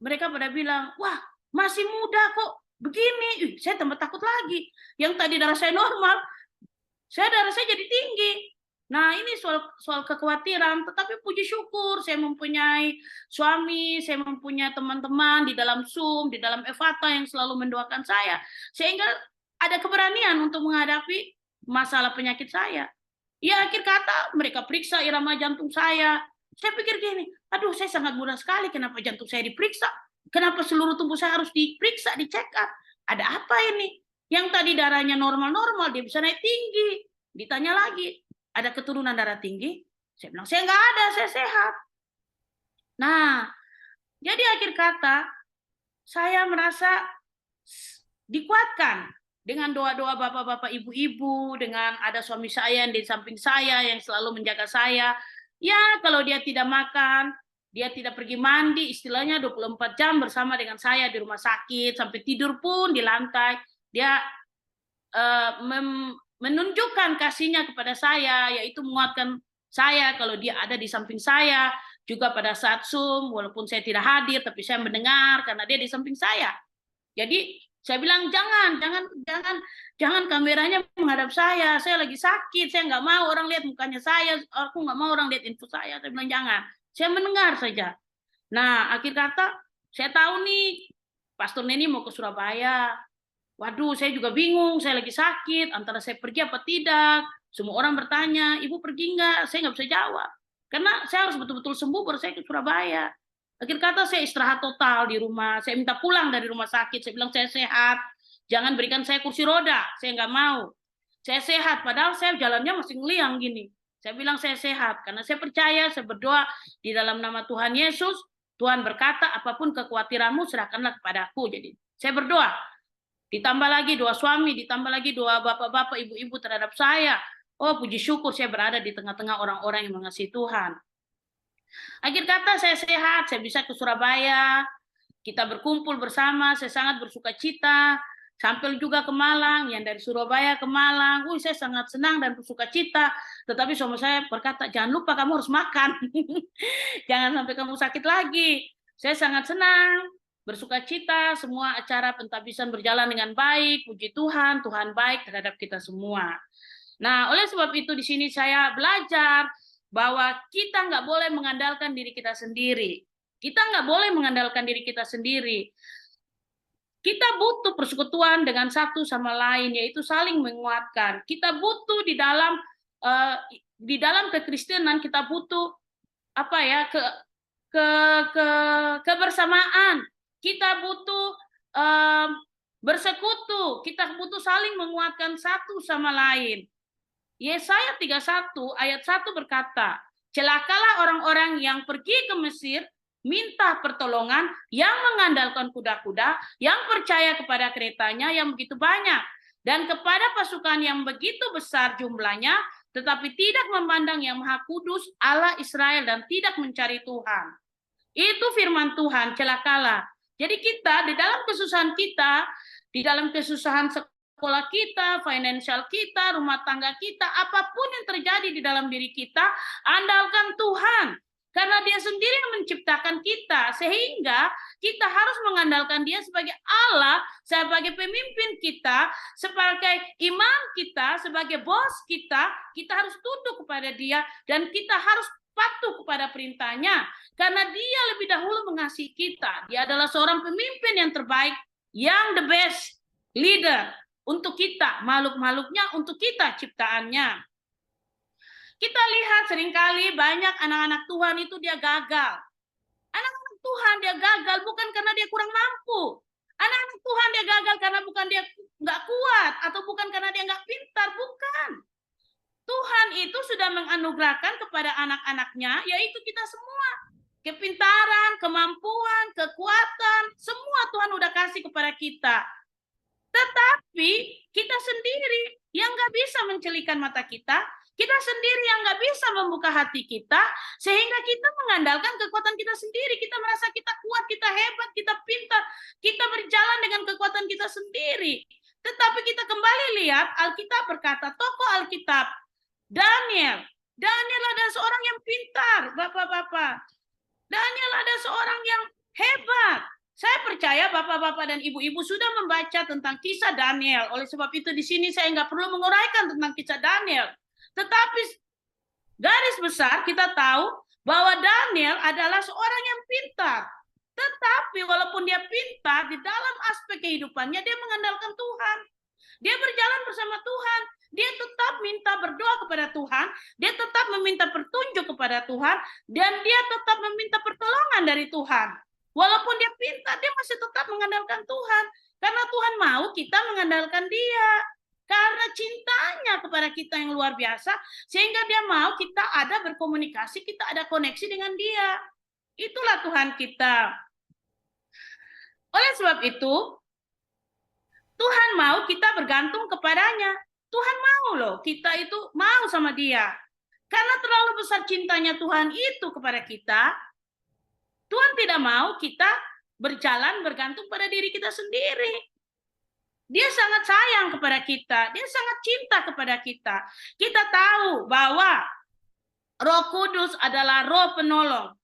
Mereka pada bilang, wah, masih muda kok begini. Saya tambah takut lagi. Yang tadi darah saya normal, darah saya jadi tinggi. Nah, ini soal kekhawatiran. Tetapi puji syukur, saya mempunyai suami, saya mempunyai teman-teman di dalam Zoom, di dalam Evata yang selalu mendoakan saya. Sehingga ada keberanian untuk menghadapi masalah penyakit saya. Ya, akhir kata mereka periksa irama jantung saya. Saya pikir gini, aduh saya sangat mudah sekali kenapa jantung saya diperiksa. Kenapa seluruh tubuh saya harus diperiksa, dicek up. Ada apa ini? Yang tadi darahnya normal-normal, dia bisa naik tinggi. Ditanya lagi, ada keturunan darah tinggi? Saya bilang, saya nggak ada, saya sehat. Nah, jadi akhir kata, saya merasa dikuatkan dengan doa-doa bapak-bapak, ibu-ibu, dengan ada suami saya yang di samping saya, yang selalu menjaga saya. Ya, kalau dia tidak makan, dia tidak pergi mandi, istilahnya 24 jam bersama dengan saya di rumah sakit, sampai tidur pun di lantai. Dia menunjukkan kasihnya kepada saya, yaitu menguatkan saya kalau dia ada di samping saya. Juga pada saat Zoom, walaupun saya tidak hadir, tapi saya mendengar karena dia di samping saya. Jadi saya bilang jangan kameranya menghadap saya lagi sakit, saya nggak mau orang lihat mukanya saya, aku nggak mau orang lihat info saya. Saya bilang jangan, saya mendengar saja. Nah, akhir kata saya tahu nih, Pastor Neni mau ke Surabaya. Waduh, saya juga bingung, saya lagi sakit, antara saya pergi apa tidak. Semua orang bertanya, ibu pergi nggak? Saya nggak bisa jawab. Karena saya harus betul-betul sembuh baru saya ke Surabaya. Akhir kata saya istirahat total di rumah. Saya minta pulang dari rumah sakit. Saya bilang saya sehat. Jangan berikan saya kursi roda. Saya nggak mau. Saya sehat. Padahal saya jalannya masih ngeliang gini. Saya bilang saya sehat. Karena saya percaya, saya berdoa di dalam nama Tuhan Yesus. Tuhan berkata, apapun kekhawatiranmu serahkanlah kepadaku. Jadi saya berdoa. Ditambah lagi doa suami, ditambah lagi doa bapak-bapak, ibu-ibu terhadap saya. Oh, puji syukur saya berada di tengah-tengah orang-orang yang mengasihi Tuhan. Akhir kata saya sehat, saya bisa ke Surabaya, kita berkumpul bersama, saya sangat bersuka cita. Sampai juga ke Malang, yang dari Surabaya ke Malang, saya sangat senang dan bersuka cita. Tetapi suami saya berkata, jangan lupa kamu harus makan. Jangan sampai kamu sakit lagi. Saya sangat senang, bersuka cita, semua acara pentabisan berjalan dengan baik, puji Tuhan, Tuhan baik terhadap kita semua. Nah, oleh sebab itu di sini saya belajar bahwa kita nggak boleh mengandalkan diri kita sendiri. Kita nggak boleh mengandalkan diri kita sendiri. Kita butuh persekutuan dengan satu sama lain, yaitu saling menguatkan. Kita butuh di dalam kekristenan kita butuh kebersamaan. Kita butuh bersekutu. Kita butuh saling menguatkan satu sama lain. Yesaya 31 ayat 1 berkata, celakalah orang-orang yang pergi ke Mesir, minta pertolongan, yang mengandalkan kuda-kuda, yang percaya kepada keretanya yang begitu banyak, dan kepada pasukan yang begitu besar jumlahnya, tetapi tidak memandang yang Maha Kudus, Allah Israel, dan tidak mencari Tuhan. Itu firman Tuhan, celakalah. Jadi kita, di dalam kesusahan kita, di dalam kesusahan sekolah kita, finansial kita, rumah tangga kita, apapun yang terjadi di dalam diri kita, andalkan Tuhan. Karena dia sendiri yang menciptakan kita, sehingga kita harus mengandalkan dia sebagai Allah, sebagai pemimpin kita, sebagai imam kita, sebagai bos kita harus tunduk kepada dia, dan kita harus patuh kepada perintahnya, karena dia lebih dahulu mengasihi kita. Dia adalah seorang pemimpin yang terbaik, yang the best leader, untuk kita, makhluk-makhluknya, untuk kita, ciptaannya. Kita lihat seringkali banyak anak-anak Tuhan itu dia gagal. Anak-anak Tuhan dia gagal bukan karena dia kurang mampu. Anak-anak Tuhan dia gagal karena bukan dia nggak kuat, atau bukan karena dia nggak pintar, bukan. Tuhan itu sudah menganugerahkan kepada anak-anaknya, yaitu kita semua. Kepintaran, kemampuan, kekuatan, semua Tuhan udah kasih kepada kita. Tetapi kita sendiri yang nggak bisa mencelikan mata kita sendiri yang nggak bisa membuka hati kita, sehingga kita mengandalkan kekuatan kita sendiri. Kita merasa kita kuat, kita hebat, kita pintar, kita berjalan dengan kekuatan kita sendiri. Tetapi kita kembali lihat, Alkitab berkata, tokoh Alkitab, Daniel adalah seorang yang pintar, bapak-bapak. Daniel adalah seorang yang hebat. Saya percaya bapak-bapak dan ibu-ibu sudah membaca tentang kisah Daniel. Oleh sebab itu di sini saya nggak perlu menguraikan tentang kisah Daniel. Tetapi garis besar kita tahu bahwa Daniel adalah seorang yang pintar. Tetapi walaupun dia pintar, di dalam aspek kehidupannya dia mengandalkan Tuhan. Dia berjalan bersama Tuhan. Dia tetap minta berdoa kepada Tuhan. Dia tetap meminta petunjuk kepada Tuhan. Dan dia tetap meminta pertolongan dari Tuhan. Walaupun dia pintar, dia masih tetap mengandalkan Tuhan. Karena Tuhan mau kita mengandalkan dia. Karena cintanya kepada kita yang luar biasa, sehingga dia mau kita ada berkomunikasi, kita ada koneksi dengan dia. Itulah Tuhan kita. Oleh sebab itu, Tuhan mau kita bergantung kepadanya. Tuhan mau loh, kita itu mau sama dia. Karena terlalu besar cintanya Tuhan itu kepada kita, Tuhan tidak mau kita berjalan bergantung pada diri kita sendiri. Dia sangat sayang kepada kita, dia sangat cinta kepada kita. Kita tahu bahwa Roh Kudus adalah roh penolong.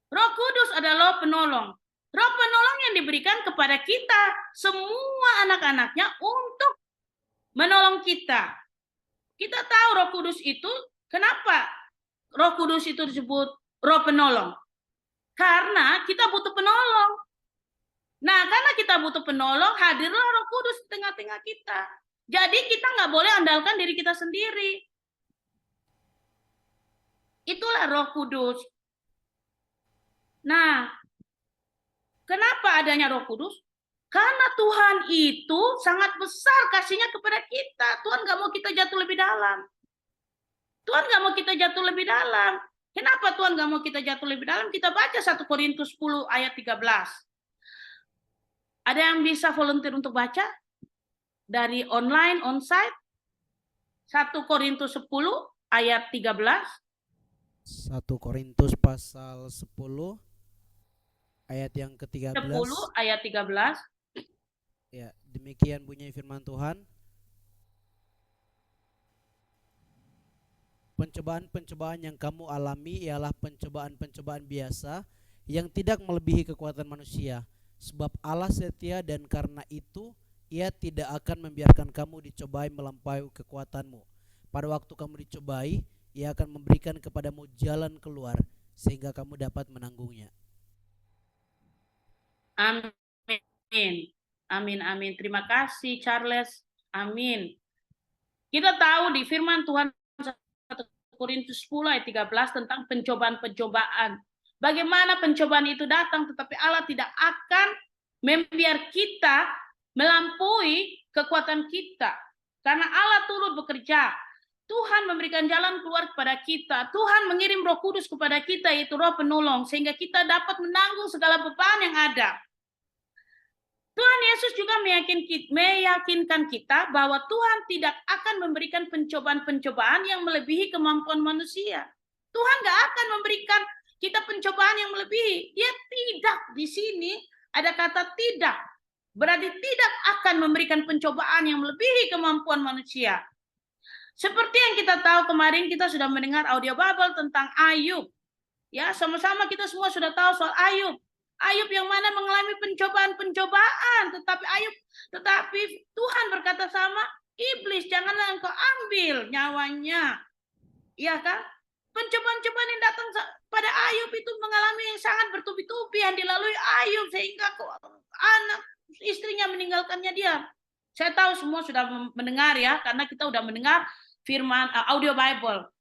Roh Kudus adalah roh penolong. Roh penolong yang diberikan kepada kita, semua anak-anaknya untuk menolong kita. Kita tahu Roh Kudus itu, kenapa Roh Kudus itu disebut roh penolong? Karena kita butuh penolong. Nah, karena kita butuh penolong, hadirlah Roh Kudus di tengah-tengah kita. Jadi kita nggak boleh andalkan diri kita sendiri. Itulah Roh Kudus. Nah, kenapa adanya Roh Kudus? Karena Tuhan itu sangat besar kasihnya kepada kita. Tuhan nggak mau kita jatuh lebih dalam. Tuhan nggak mau kita jatuh lebih dalam. Kenapa Tuhan nggak mau kita jatuh lebih dalam? Kita baca 1 Korintus 10 ayat 13. Ada yang bisa volunteer untuk baca? Dari online, onsite? 1 Korintus 10 ayat 13. 1 Korintus pasal 10 ayat yang ke-13. 10 ayat 13. Ya, demikian bunyi firman Tuhan. Pencobaan-pencobaan yang kamu alami ialah pencobaan-pencobaan biasa yang tidak melebihi kekuatan manusia. Sebab Allah setia dan karena itu Ia tidak akan membiarkan kamu dicobai melampaui kekuatanmu. Pada waktu kamu dicobai, Ia akan memberikan kepadamu jalan keluar sehingga kamu dapat menanggungnya. Amin. Amin, amin. Terima kasih Charles. Amin. Kita tahu di firman Tuhan 1 Korintus 10 ayat 13 tentang pencobaan-pencobaan. Bagaimana pencobaan itu datang, tetapi Allah tidak akan membiarkan kita melampaui kekuatan kita. Karena Allah turut bekerja. Tuhan memberikan jalan keluar kepada kita. Tuhan mengirim Roh Kudus kepada kita, yaitu Roh penolong, sehingga kita dapat menanggung segala beban yang ada. Tuhan Yesus juga meyakinkan kita bahwa Tuhan tidak akan memberikan pencobaan-pencobaan yang melebihi kemampuan manusia. Tuhan nggak akan memberikan kita pencobaan yang melebihi. Dia tidak, di sini ada kata tidak. Berarti tidak akan memberikan pencobaan yang melebihi kemampuan manusia. Seperti yang kita tahu kemarin kita sudah mendengar audio Bible tentang Ayub. Ya, sama-sama kita semua sudah tahu soal Ayub. Ayub yang mana mengalami pencobaan-pencobaan, tetapi Tuhan berkata sama iblis, janganlah engkau ambil nyawanya. Iya kan? Pencobaan-pencobaan yang datang pada Ayub itu mengalami yang sangat bertubi-tubi yang dilalui Ayub sehingga anak istrinya meninggalkannya dia. Saya tahu semua sudah mendengar ya, karena kita sudah mendengar firman audio Bible.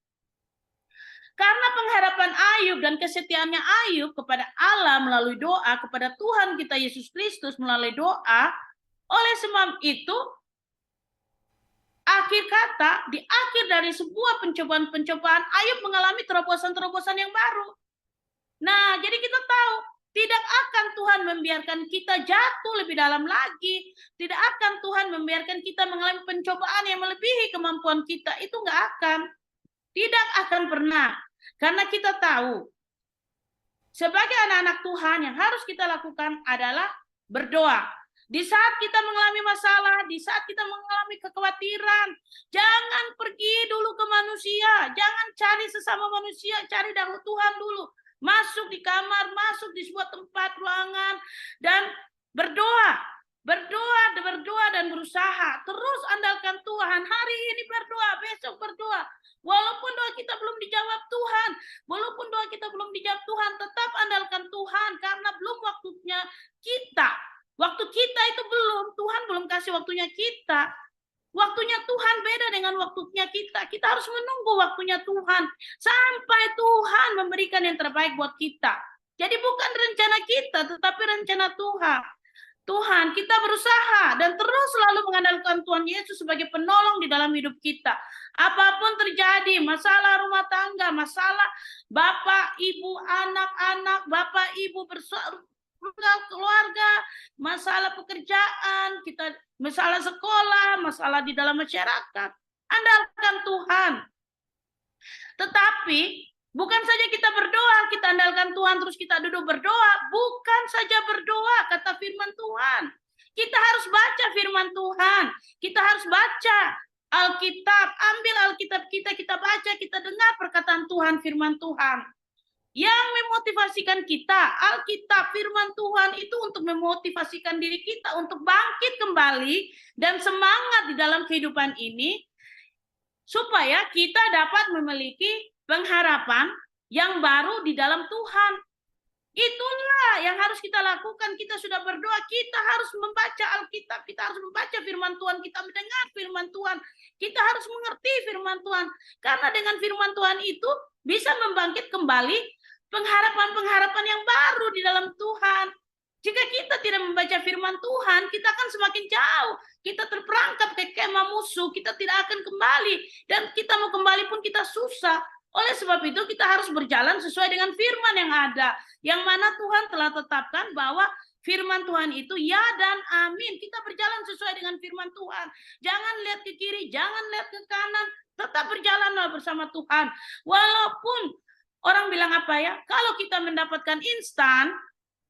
Karena pengharapan Ayub dan kesetiaannya Ayub kepada Allah melalui doa, kepada Tuhan kita Yesus Kristus melalui doa, oleh sebab itu, akhir kata, di akhir dari sebuah pencobaan-pencobaan, Ayub mengalami terobosan-terobosan yang baru. Nah, jadi kita tahu, tidak akan Tuhan membiarkan kita jatuh lebih dalam lagi. Tidak akan Tuhan membiarkan kita mengalami pencobaan yang melebihi kemampuan kita. Itu nggak akan. Tidak akan pernah. Karena kita tahu, sebagai anak-anak Tuhan yang harus kita lakukan adalah berdoa. Di saat kita mengalami masalah, di saat kita mengalami kekhawatiran, jangan pergi dulu ke manusia, jangan cari sesama manusia, cari dahulu Tuhan dulu. Masuk di kamar, masuk di sebuah tempat ruangan, dan berdoa. Berdoa dan berusaha. Terus andalkan Tuhan. Hari ini berdoa, besok berdoa. Walaupun doa kita belum dijawab Tuhan, walaupun doa kita belum dijawab Tuhan, tetap andalkan Tuhan karena belum waktunya kita. Waktu kita itu belum, Tuhan belum kasih waktunya kita. Waktunya Tuhan beda dengan waktunya kita. Kita harus menunggu waktunya Tuhan sampai Tuhan memberikan yang terbaik buat kita. Jadi bukan rencana kita, tetapi rencana Tuhan. Tuhan, kita berusaha dan terus selalu mengandalkan Tuhan Yesus sebagai penolong di dalam hidup kita. Apapun terjadi, masalah rumah tangga, masalah bapak, ibu, anak-anak, bapak, ibu keluarga, masalah pekerjaan, kita masalah sekolah, masalah di dalam masyarakat, andalkan Tuhan. Tetapi bukan saja kita berdoa, kita andalkan Tuhan terus kita duduk berdoa. Bukan saja berdoa, kata firman Tuhan. Kita harus baca firman Tuhan. Kita harus baca Alkitab. Ambil Alkitab kita baca, kita dengar perkataan Tuhan, firman Tuhan. Yang memotivasikan kita, Alkitab, firman Tuhan itu untuk memotivasikan diri kita untuk bangkit kembali dan semangat di dalam kehidupan ini, supaya kita dapat memiliki pengharapan yang baru di dalam Tuhan. Itulah yang harus kita lakukan. Kita sudah berdoa, kita harus membaca Alkitab, kita harus membaca firman Tuhan, kita mendengar firman Tuhan, kita harus mengerti firman Tuhan. Karena dengan firman Tuhan itu bisa membangkit kembali pengharapan-pengharapan yang baru di dalam Tuhan. Jika kita tidak membaca firman Tuhan, kita akan semakin jauh. Kita terperangkap ke kemah musuh, kita tidak akan kembali. Dan kita mau kembali pun kita susah. Oleh sebab itu kita harus berjalan sesuai dengan firman yang ada. Yang mana Tuhan telah tetapkan bahwa firman Tuhan itu ya dan amin. Kita berjalan sesuai dengan firman Tuhan. Jangan lihat ke kiri, jangan lihat ke kanan. Tetap berjalanlah bersama Tuhan. Walaupun orang bilang apa ya, kalau kita mendapatkan instan,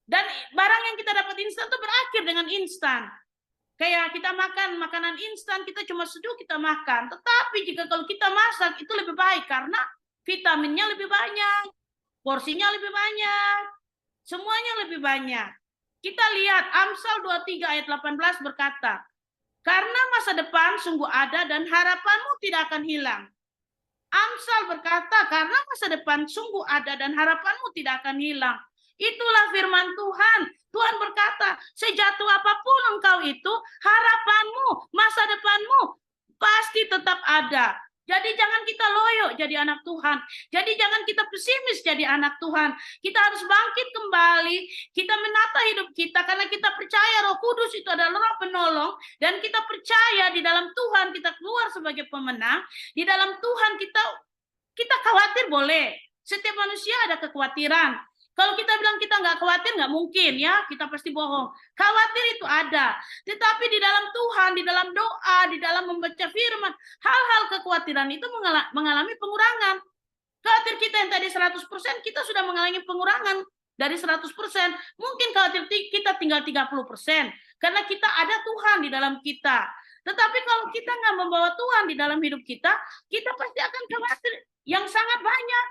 dan barang yang kita dapat instan itu berakhir dengan instan. Kayak kita makan makanan instan, kita cuma seduh kita makan. Tetapi jika kalau kita masak, itu lebih baik karena vitaminnya lebih banyak, porsinya lebih banyak, semuanya lebih banyak. Kita lihat Amsal 23 ayat 18 berkata, karena masa depan sungguh ada dan harapanmu tidak akan hilang. Amsal berkata, karena masa depan sungguh ada dan harapanmu tidak akan hilang. Itulah firman Tuhan. Tuhan berkata, sejatuh apapun engkau itu, harapanmu, masa depanmu pasti tetap ada. Jadi jangan kita loyo jadi anak Tuhan. Jadi jangan kita pesimis jadi anak Tuhan. Kita harus bangkit kembali. Kita menata hidup kita karena kita percaya Roh Kudus itu adalah Roh penolong. Dan kita percaya di dalam Tuhan kita keluar sebagai pemenang. Di dalam Tuhan kita khawatir boleh. Setiap manusia ada kekhawatiran. Kalau kita bilang kita nggak khawatir, nggak mungkin ya, kita pasti bohong. Khawatir itu ada. Tetapi di dalam Tuhan, di dalam doa, di dalam membaca firman, hal-hal kekhawatiran itu mengalami pengurangan. Khawatir kita yang tadi 100%, kita sudah mengalami pengurangan dari 100%. Mungkin khawatir kita tinggal 30%. Karena kita ada Tuhan di dalam kita. Tetapi kalau kita nggak membawa Tuhan di dalam hidup kita pasti akan khawatir yang sangat banyak.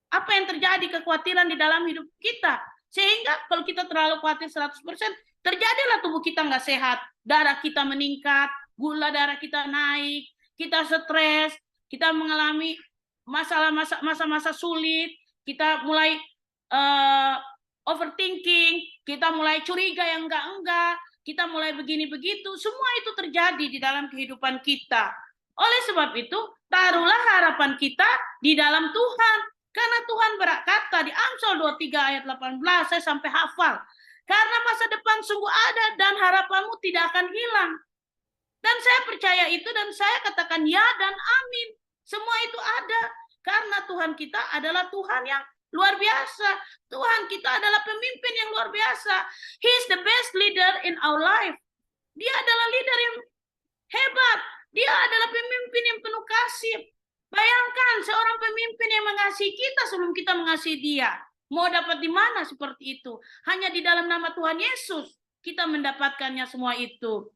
Apa yang terjadi kekhawatiran di dalam hidup kita. Sehingga kalau kita terlalu khawatir 100%, terjadilah tubuh kita nggak sehat. Darah kita meningkat, gula darah kita naik, kita stres, kita mengalami masa-masa sulit, kita mulai overthinking, kita mulai curiga yang enggak, kita mulai begini-begitu. Semua itu terjadi di dalam kehidupan kita. Oleh sebab itu, taruhlah harapan kita di dalam Tuhan. Karena Tuhan berkata di Amsal 23 ayat 18, saya sampai hafal. Karena masa depan sungguh ada dan harapanmu tidak akan hilang. Dan saya percaya itu dan saya katakan ya dan amin. Semua itu ada. Karena Tuhan kita adalah Tuhan yang luar biasa. Tuhan kita adalah pemimpin yang luar biasa. He is the best leader in our life. Dia adalah leader yang hebat. Dia adalah pemimpin yang penuh kasih. Bayangkan seorang pemimpin yang mengasihi kita sebelum kita mengasihi dia. Mau dapat di mana seperti itu? Hanya di dalam nama Tuhan Yesus kita mendapatkannya semua itu.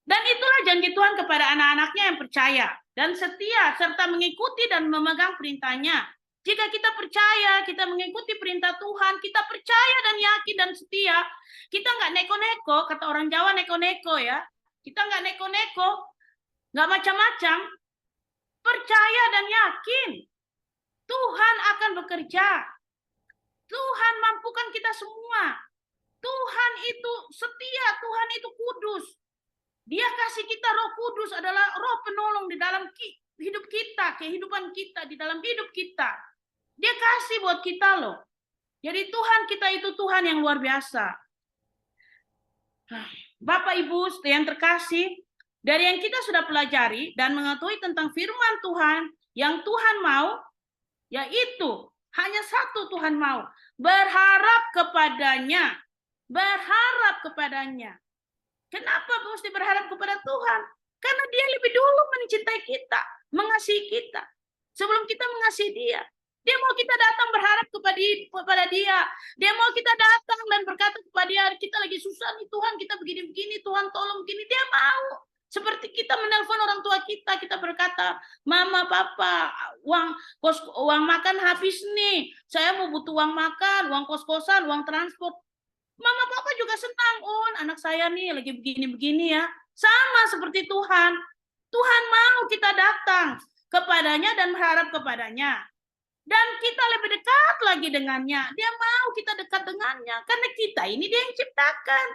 Dan itulah janji Tuhan kepada anak-anaknya yang percaya dan setia serta mengikuti dan memegang perintahnya. Jika kita percaya, kita mengikuti perintah Tuhan, kita percaya dan yakin dan setia, kita nggak neko-neko, kata orang Jawa neko-neko ya. Kita nggak neko-neko, nggak macam-macam. Percaya dan yakin Tuhan akan bekerja. Tuhan mampukan kita semua. Tuhan itu setia, Tuhan itu kudus. Dia kasih kita Roh Kudus adalah Roh penolong di dalam hidup kita, kehidupan kita, di dalam hidup kita. Dia kasih buat kita loh. Jadi Tuhan kita itu Tuhan yang luar biasa. Bapak Ibu yang terkasih, dari yang kita sudah pelajari dan mengetahui tentang firman Tuhan, yang Tuhan mau, yaitu hanya satu Tuhan mau, berharap kepadanya. Berharap kepadanya. Kenapa mesti berharap kepada Tuhan? Karena Dia lebih dulu mencintai kita, mengasihi kita. Sebelum kita mengasihi Dia. Dia mau kita datang berharap kepada Dia. Dia mau kita datang dan berkata kepada Dia, kita lagi susah nih Tuhan, kita begini-begini, Tuhan tolong begini. Dia mau. Seperti kita menelpon orang tua kita, kita berkata, Mama, Papa, uang makan habis nih. Saya mau butuh uang makan, uang kos-kosan, uang transport. Mama, Papa juga senang, anak saya nih lagi begini-begini ya. Sama seperti Tuhan. Tuhan mau kita datang kepadanya dan berharap kepadanya. Dan kita lebih dekat lagi dengannya. Dia mau kita dekat dengannya. Karena kita ini Dia yang ciptakan.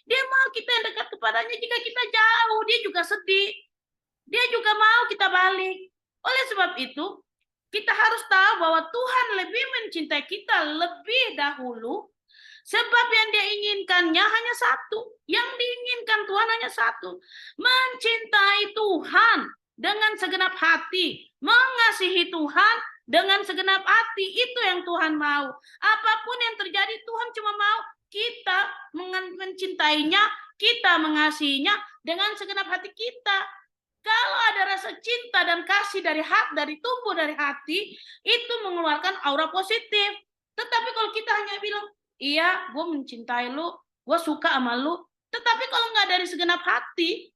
Dia mau kita yang dekat kepadanya. Jika kita jauh, Dia juga sedih. Dia juga mau kita balik. Oleh sebab itu, kita harus tahu bahwa Tuhan lebih mencintai kita lebih dahulu. Sebab yang Dia inginkannya hanya satu. Yang diinginkan Tuhan hanya satu. Mencintai Tuhan dengan segenap hati. Mengasihi Tuhan dengan segenap hati. Itu yang Tuhan mau. Apapun yang terjadi, Tuhan cuma mau kita mencintainya, kita mengasihinya dengan segenap hati kita. Kalau ada rasa cinta dan kasih dari tumbuh dari hati, itu mengeluarkan aura positif. Tetapi kalau kita hanya bilang, iya, gue mencintai lu, gue suka sama lu. Tetapi kalau nggak dari segenap hati,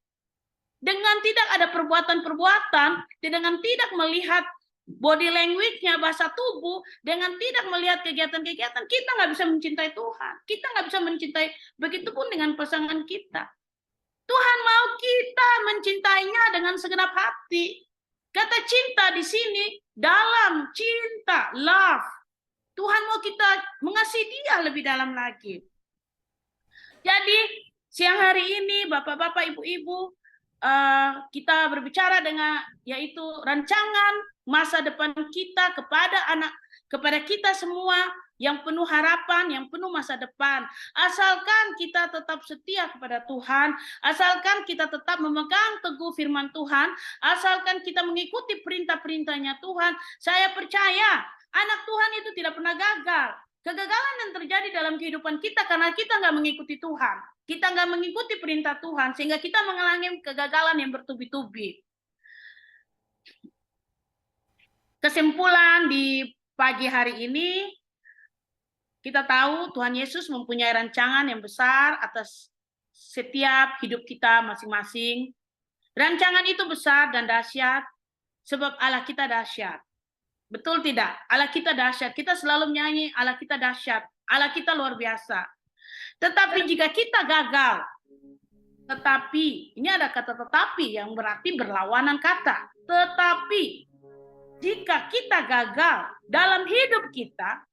dengan tidak ada perbuatan-perbuatan, dengan tidak melihat body language-nya, bahasa tubuh, dengan tidak melihat kegiatan-kegiatan, kita nggak bisa mencintai Tuhan. Kita nggak bisa mencintai, begitupun dengan pasangan kita. Tuhan mau kita mencintainya dengan segenap hati. Kata cinta di sini, dalam cinta, love. Tuhan mau kita mengasihi Dia lebih dalam lagi. Jadi, siang hari ini, Bapak-bapak, Ibu-ibu, kita berbicara dengan yaitu rancangan masa depan kita kepada kita semua yang penuh harapan, yang penuh masa depan. Asalkan kita tetap setia kepada Tuhan, asalkan kita tetap memegang teguh firman Tuhan, asalkan kita mengikuti perintah-perintahnya Tuhan, saya percaya anak Tuhan itu tidak pernah gagal. Kegagalan yang terjadi dalam kehidupan kita karena kita nggak mengikuti Tuhan. Kita nggak mengikuti perintah Tuhan, sehingga kita mengalami kegagalan yang bertubi-tubi. Kesimpulan di pagi hari ini, kita tahu Tuhan Yesus mempunyai rancangan yang besar atas setiap hidup kita masing-masing. Rancangan itu besar dan dahsyat, sebab Allah kita dahsyat. Betul tidak? Allah kita dahsyat. Kita selalu menyanyi Allah kita dahsyat. Allah kita luar biasa. Tetapi jika kita gagal, tetapi, ini ada kata tetapi yang berarti berlawanan kata. Tetapi, jika kita gagal dalam hidup kita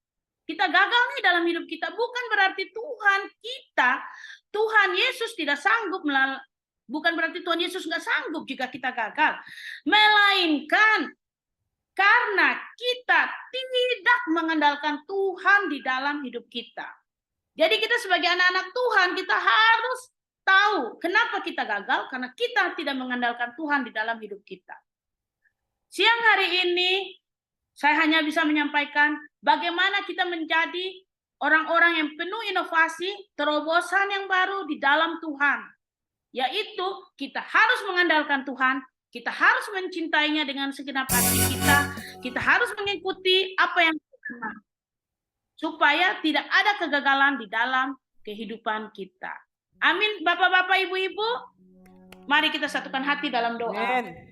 gagal nih dalam hidup kita, bukan berarti Tuhan Yesus tidak sanggup, bukan berarti Tuhan Yesus nggak sanggup jika kita gagal. Melainkan, karena kita tidak mengandalkan Tuhan di dalam hidup kita. Jadi kita sebagai anak-anak Tuhan, kita harus tahu kenapa kita gagal, karena kita tidak mengandalkan Tuhan di dalam hidup kita. Siang hari ini, saya hanya bisa menyampaikan bagaimana kita menjadi orang-orang yang penuh inovasi, terobosan yang baru di dalam Tuhan. Yaitu kita harus mengandalkan Tuhan, kita harus mencintainya dengan segenap hati kita harus mengikuti apa yang Tuhan mau, supaya tidak ada kegagalan di dalam kehidupan kita. Amin, Bapak-bapak, Ibu-ibu. Mari kita satukan hati dalam doa. Amin.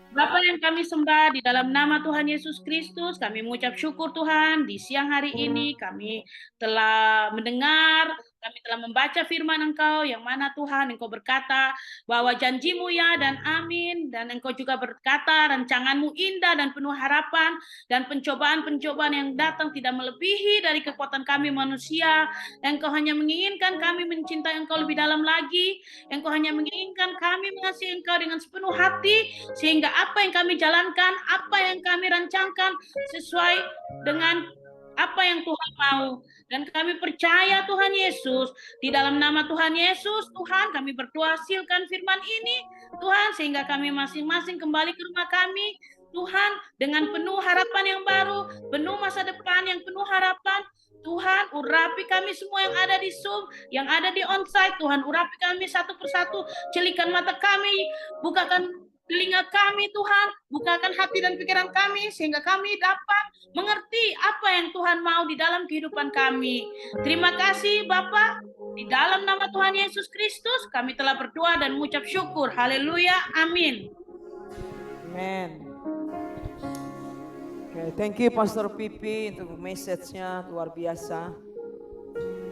Bapa yang kami sembah, di dalam nama Tuhan Yesus Kristus, kami mengucap syukur Tuhan, di siang hari ini kami telah mendengar, kami telah membaca firman Engkau, yang mana Tuhan Engkau berkata bahwa janji-Mu ya dan amin, dan Engkau juga berkata rancangan-Mu indah dan penuh harapan, dan pencobaan-pencobaan yang datang tidak melebihi dari kekuatan kami manusia. Engkau hanya menginginkan kami mencintai Engkau lebih dalam lagi, Engkau hanya menginginkan kami mengasihi Engkau dengan sepenuh hati, sehingga apa yang kami jalankan, apa yang kami rancangkan sesuai dengan apa yang Tuhan mau. Dan kami percaya Tuhan Yesus, di dalam nama Tuhan Yesus, Tuhan kami berdoa hasilkan firman ini, Tuhan, sehingga kami masing-masing kembali ke rumah kami, Tuhan, dengan penuh harapan yang baru, penuh masa depan yang penuh harapan. Tuhan, urapi kami semua yang ada di Zoom, yang ada di onsite. Tuhan, urapi kami satu persatu, celikan mata kami, bukakan telinga kami, Tuhan, bukakan hati dan pikiran kami, sehingga kami dapat mengerti apa yang Tuhan mau di dalam kehidupan kami. Terima kasih Bapa, di dalam nama Tuhan Yesus Kristus, kami telah berdoa dan mengucap syukur. Haleluya, amin. Amen. Okay, thank you Pastor Pipi untuk message-nya luar biasa.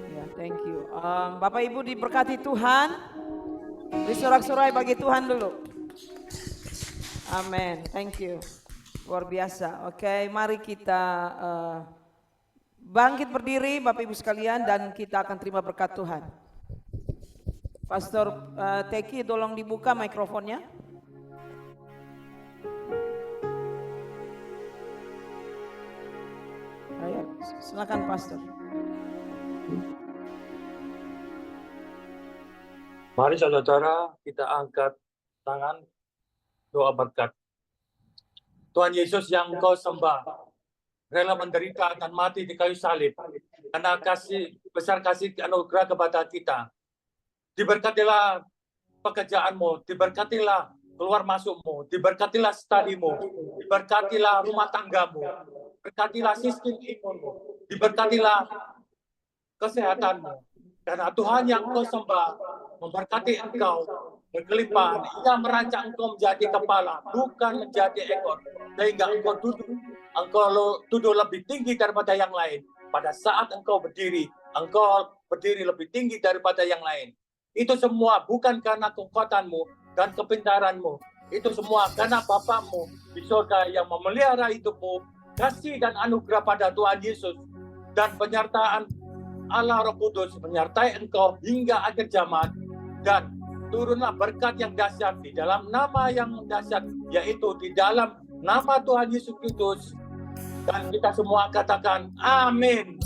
Ya, thank you. Bapak Ibu diberkati Tuhan. Beri sorak-sorai bagi Tuhan dulu. Amin. Thank you. Luar biasa. Oke, mari kita bangkit berdiri Bapak Ibu sekalian dan kita akan terima berkat Tuhan. Pastor Teki, tolong dibuka mikrofonnya. Ayo, silakan Pastor. Mari saudara kita angkat tangan doa berkat. Tuhan Yesus yang Engkau sembah, rela menderita dan mati di kayu salib karena besar kasih anugerah kepada kita. Diberkatilah pekerjaanmu, diberkatilah keluar masukmu, diberkatilah studimu, diberkatilah rumah tanggamu, berkatilah sistem imunmu, diberkatilah kesehatanmu. Karena Tuhan yang Engkau sembah memberkati engkau berkelimpahan. Ia merancang engkau menjadi kepala, bukan menjadi ekor. Sehingga engkau duduk lebih tinggi daripada yang lain. Pada saat engkau berdiri lebih tinggi daripada yang lain. Itu semua bukan karena kekuatanmu dan kepintaranmu. Itu semua karena Bapamu di surga yang memelihara hidupmu, kasih dan anugerah pada Tuhan Yesus, dan penyertaan Allah Roh Kudus menyertai engkau hingga akhir zaman. Dan turunlah berkat yang dahsyat di dalam nama yang dahsyat, yaitu di dalam nama Tuhan Yesus Kristus. Dan kita semua katakan amin.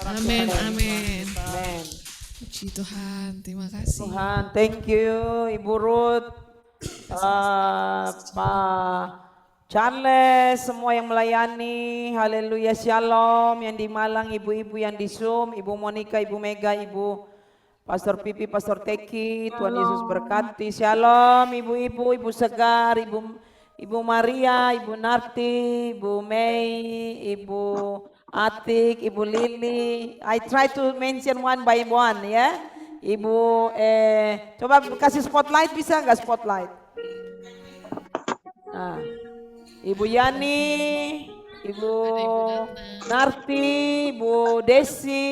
Amin, amin. Puji Tuhan, terima kasih. Tuhan, thank you Ibu Ruth, Pak Charles, semua yang melayani. Haleluya, shalom. Yang di Malang, ibu-ibu yang di Zoom, Ibu Monica, Ibu Mega, Ibu Pastor Pipi, Pastor Teki, Tuhan Yesus berkati. Shalom, ibu-ibu, Ibu Segar, Ibu Maria, Ibu Narti, Ibu Mei, Ibu Atik, Ibu Lili. I try to mention one by one ya. Ibu coba kasih spotlight, bisa nggak spotlight? Nah, Ibu Yani, Ibu Narti, Ibu Desi,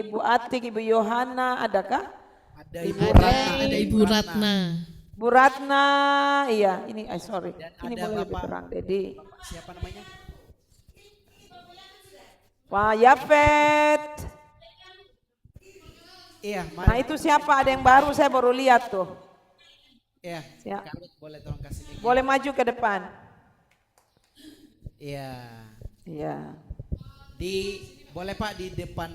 Ibu Atik, Ibu Yohana, adakah? Ada Ibu Ratna. Bu Ratna, iya ini sorry, ini boleh lebih terang. Jadi siapa namanya? Pak Yafet. Iya. Nah itu siapa? Ada yang baru, saya baru lihat tuh. Ya, Ya. Karut boleh tolong kasih mic. Boleh maju ke depan. Iya. Iya. Boleh Pak di depan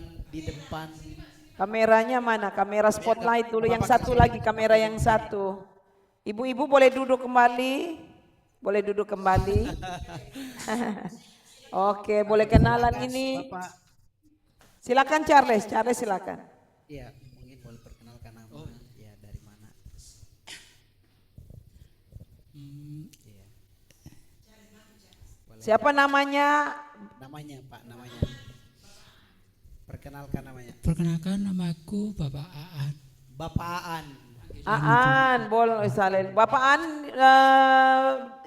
Kameranya mana? Kamera spotlight dulu, yang satu lagi kamera yang satu. Ibu-ibu boleh duduk kembali. Boleh duduk kembali. Oke, boleh kenalan ini. Silakan Charles, silakan. Iya, mungkin boleh perkenalkan nama. Ya, dari mana? Iya. Siapa namanya? Namanya Pak, namanya. Perkenalkan namanya. Perkenalkan, namaku Bapak Aan. Bapak Aan. Aan, boleh Saleh. Bapak Aan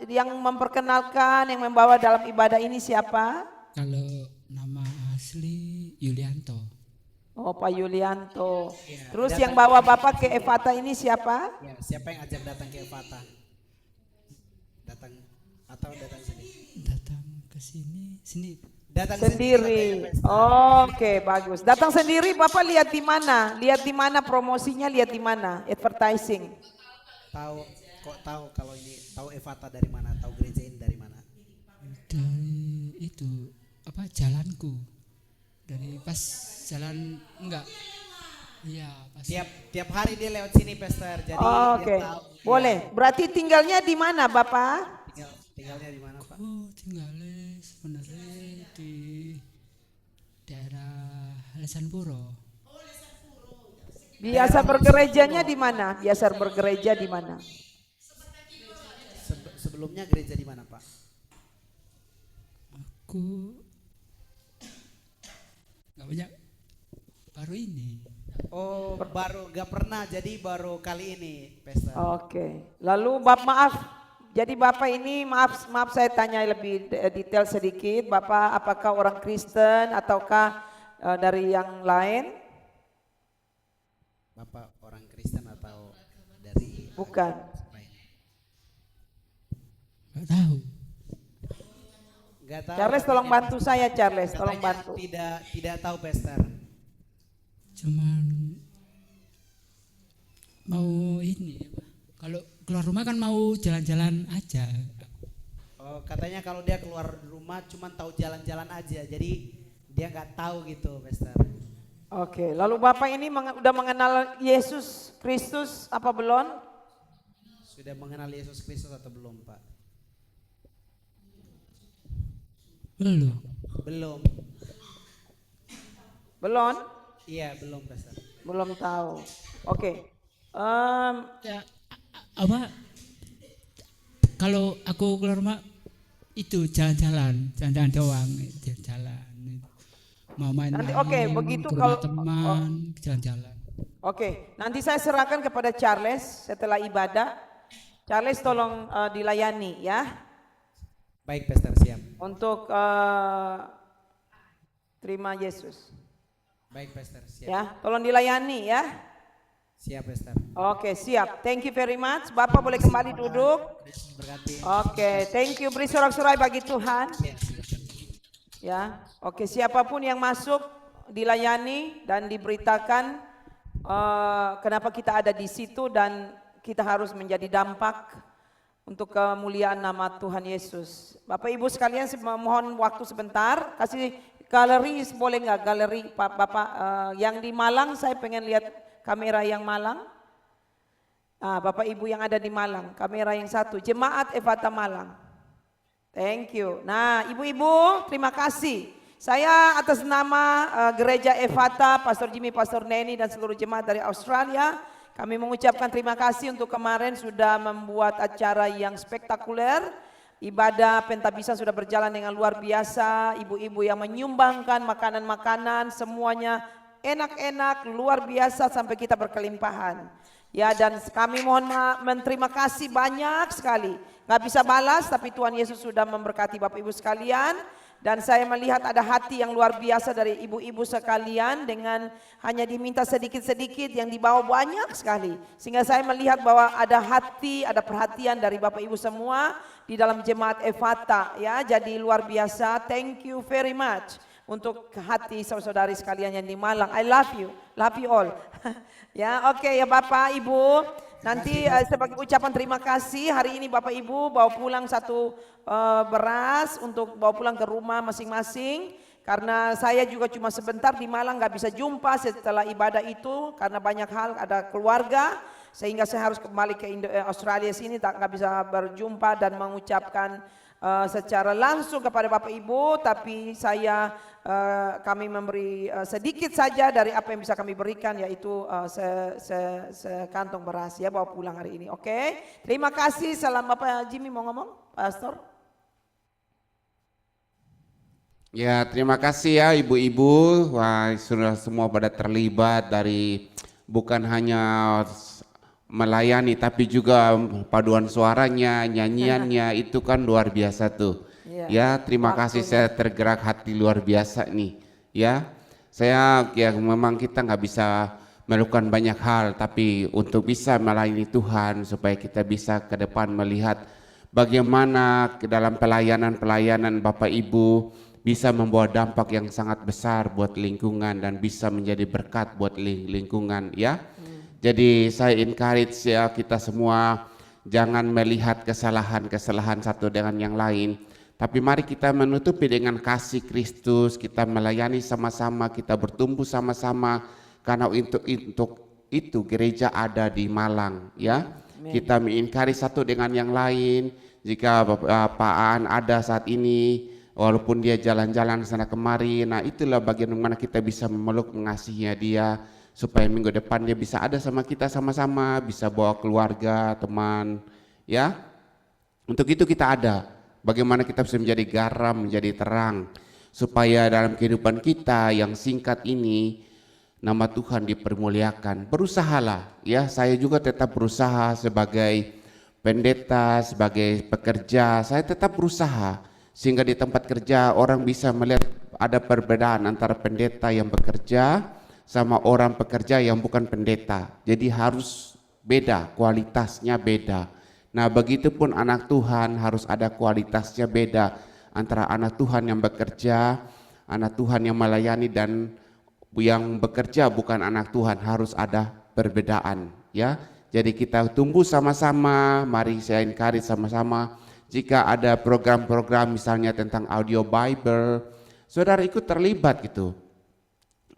yang memperkenalkan, yang membawa dalam ibadah ini siapa? Kalau nama asli Yulianto. Oh, Pak Yulianto. Ya, Terus datang yang bawa Bapak ke Efata ini siapa? Ya, siapa yang ajak datang ke Efata? Datang sini? Datang ke sini. Datang Sendiri. Oke, bagus. Datang sendiri, Bapak lihat di mana? Lihat di mana promosinya? Lihat di mana? Advertising. Kok tahu kalau ini tahu Efata dari mana? Tahu gereja ini dari mana? Dari itu jalanku. Dari pas jalan enggak. Iya, pas. Tiap hari dia lewat sini, Pastor. Jadi Oke. dia tahu. Boleh. Berarti tinggalnya di mana, Bapak? Tinggalnya di mana, Pak? Tinggalnya sebenarnya di daerah Lesanpuro. Biasa bergerejanya di mana? Biasa bergereja di mana? Sebelumnya gereja di mana, Pak? Aku nggak banyak, baru ini. Oh, baru gak pernah, jadi baru kali ini, Pastor. Oke. Lalu maaf. Jadi Bapak ini maaf saya tanya lebih detail sedikit. Bapak apakah orang Kristen ataukah dari yang lain? Bapak orang Kristen atau dari? Bukan. Nggak tahu. Nggak tahu. Charles tolong bantu saya, Charles tolong Katanya bantu. Tidak tahu, Pastor. Cuman mau ini, kalau keluar rumah kan mau jalan-jalan aja. Oh, katanya kalau dia keluar rumah cuman tahu jalan-jalan aja, jadi dia nggak tahu gitu, Pastor. Oke, lalu Bapak ini udah mengenal Yesus Kristus apa belum? Sudah mengenal Yesus Kristus atau belum, Pak? Belum. Belum? Iya, belum, Pastor. Belum tahu. Oke. Kalau aku keluar rumah itu jalan-jalan doang, jalan. Mau main-main. Nanti oke, begitu ke rumah kalau teman, jalan-jalan. Oke, nanti saya serahkan kepada Charles setelah ibadah. Charles tolong dilayani ya. Baik, Pastor, siap. Untuk terima Yesus. Baik, Pastor, siap. Ya, tolong dilayani ya. Siap, Pastor. Oke, siap. Thank you very much. Bapak boleh kembali duduk. Oke, thank you. Beri sorak-sorai bagi Tuhan. Ya, oke. Siapapun yang masuk dilayani dan diberitakan kenapa kita ada di situ dan kita harus menjadi dampak untuk kemuliaan nama Tuhan Yesus. Bapak Ibu sekalian, mohon waktu sebentar. Kasih galeri, boleh nggak galeri Bapak yang di Malang? Saya pengen lihat kamera yang Malang. Bapak Ibu yang ada di Malang, kamera yang satu, Jemaat Efata Malang. Thank you. Nah, Ibu-ibu, terima kasih. Saya atas nama Gereja Efata, Pastor Jimmy, Pastor Neni dan seluruh jemaat dari Australia, kami mengucapkan terima kasih untuk kemarin sudah membuat acara yang spektakuler. Ibadah Pentabisa sudah berjalan dengan luar biasa. Ibu-ibu yang menyumbangkan makanan-makanan semuanya enak-enak, luar biasa sampai kita berkelimpahan. Ya, dan kami mohon terima kasih banyak sekali. Nggak bisa balas, tapi Tuhan Yesus sudah memberkati Bapak Ibu sekalian. Dan saya melihat ada hati yang luar biasa dari ibu-ibu sekalian dengan hanya diminta sedikit-sedikit yang dibawa banyak sekali. Sehingga saya melihat bahwa ada hati, ada perhatian dari Bapak Ibu semua di dalam jemaat Efata. Ya, jadi luar biasa. Thank you very much. Untuk hati saudara-saudari sekalian yang di Malang. I love you all. Ya, oke ya Bapak, Ibu. Nanti sebagai ucapan terima kasih, hari ini Bapak Ibu bawa pulang satu beras untuk bawa pulang ke rumah masing-masing. Karena saya juga cuma sebentar di Malang, nggak bisa jumpa setelah ibadah itu karena banyak hal, ada keluarga. Sehingga saya harus kembali ke Australia sini, nggak bisa berjumpa dan mengucapkan secara langsung kepada Bapak Ibu, tapi kami memberi sedikit saja dari apa yang bisa kami berikan, yaitu sekantong beras ya, bawa pulang hari ini. Oke, terima kasih. Salam. Bapak Jimmy mau ngomong, Pastor? Ya, terima kasih ya ibu-ibu. Wah, sudah semua pada terlibat dari bukan hanya melayani tapi juga paduan suaranya, nyanyiannya itu kan luar biasa tuh. Ya, terima kasih, saya tergerak hati luar biasa nih. Ya, saya ya memang kita nggak bisa melakukan banyak hal, tapi untuk bisa melayani Tuhan supaya kita bisa ke depan melihat bagaimana ke dalam pelayanan Bapak Ibu bisa membawa dampak yang sangat besar buat lingkungan dan bisa menjadi berkat buat lingkungan ya. Jadi saya encourage ya kita semua jangan melihat kesalahan satu dengan yang lain, tapi mari kita menutupi dengan kasih Kristus, kita melayani sama-sama, kita bertumbuh sama-sama karena untuk itu gereja ada di Malang ya. Kita mengencourage satu dengan yang lain. Jika Pak Aan ada saat ini walaupun dia jalan-jalan sana kemari, nah itulah bagian mana kita bisa memeluk mengasihinya dia supaya minggu depan dia bisa ada sama kita sama-sama, bisa bawa keluarga, teman, ya. Untuk itu kita ada. Bagaimana kita bisa menjadi garam, menjadi terang, supaya dalam kehidupan kita yang singkat ini nama Tuhan dipermuliakan. Berusahalah, ya. Saya juga tetap berusaha sebagai pendeta, sebagai pekerja. Saya tetap berusaha sehingga di tempat kerja orang bisa melihat ada perbedaan antara pendeta yang bekerja sama orang pekerja yang bukan pendeta. Jadi harus beda, kualitasnya beda. Nah, begitupun anak Tuhan harus ada kualitasnya beda antara anak Tuhan yang bekerja, anak Tuhan yang melayani dan yang bekerja bukan anak Tuhan, harus ada perbedaan ya. Jadi kita tumbuh sama-sama, mari saya encourage sama-sama. Jika ada program-program misalnya tentang audio Bible, saudara ikut terlibat gitu.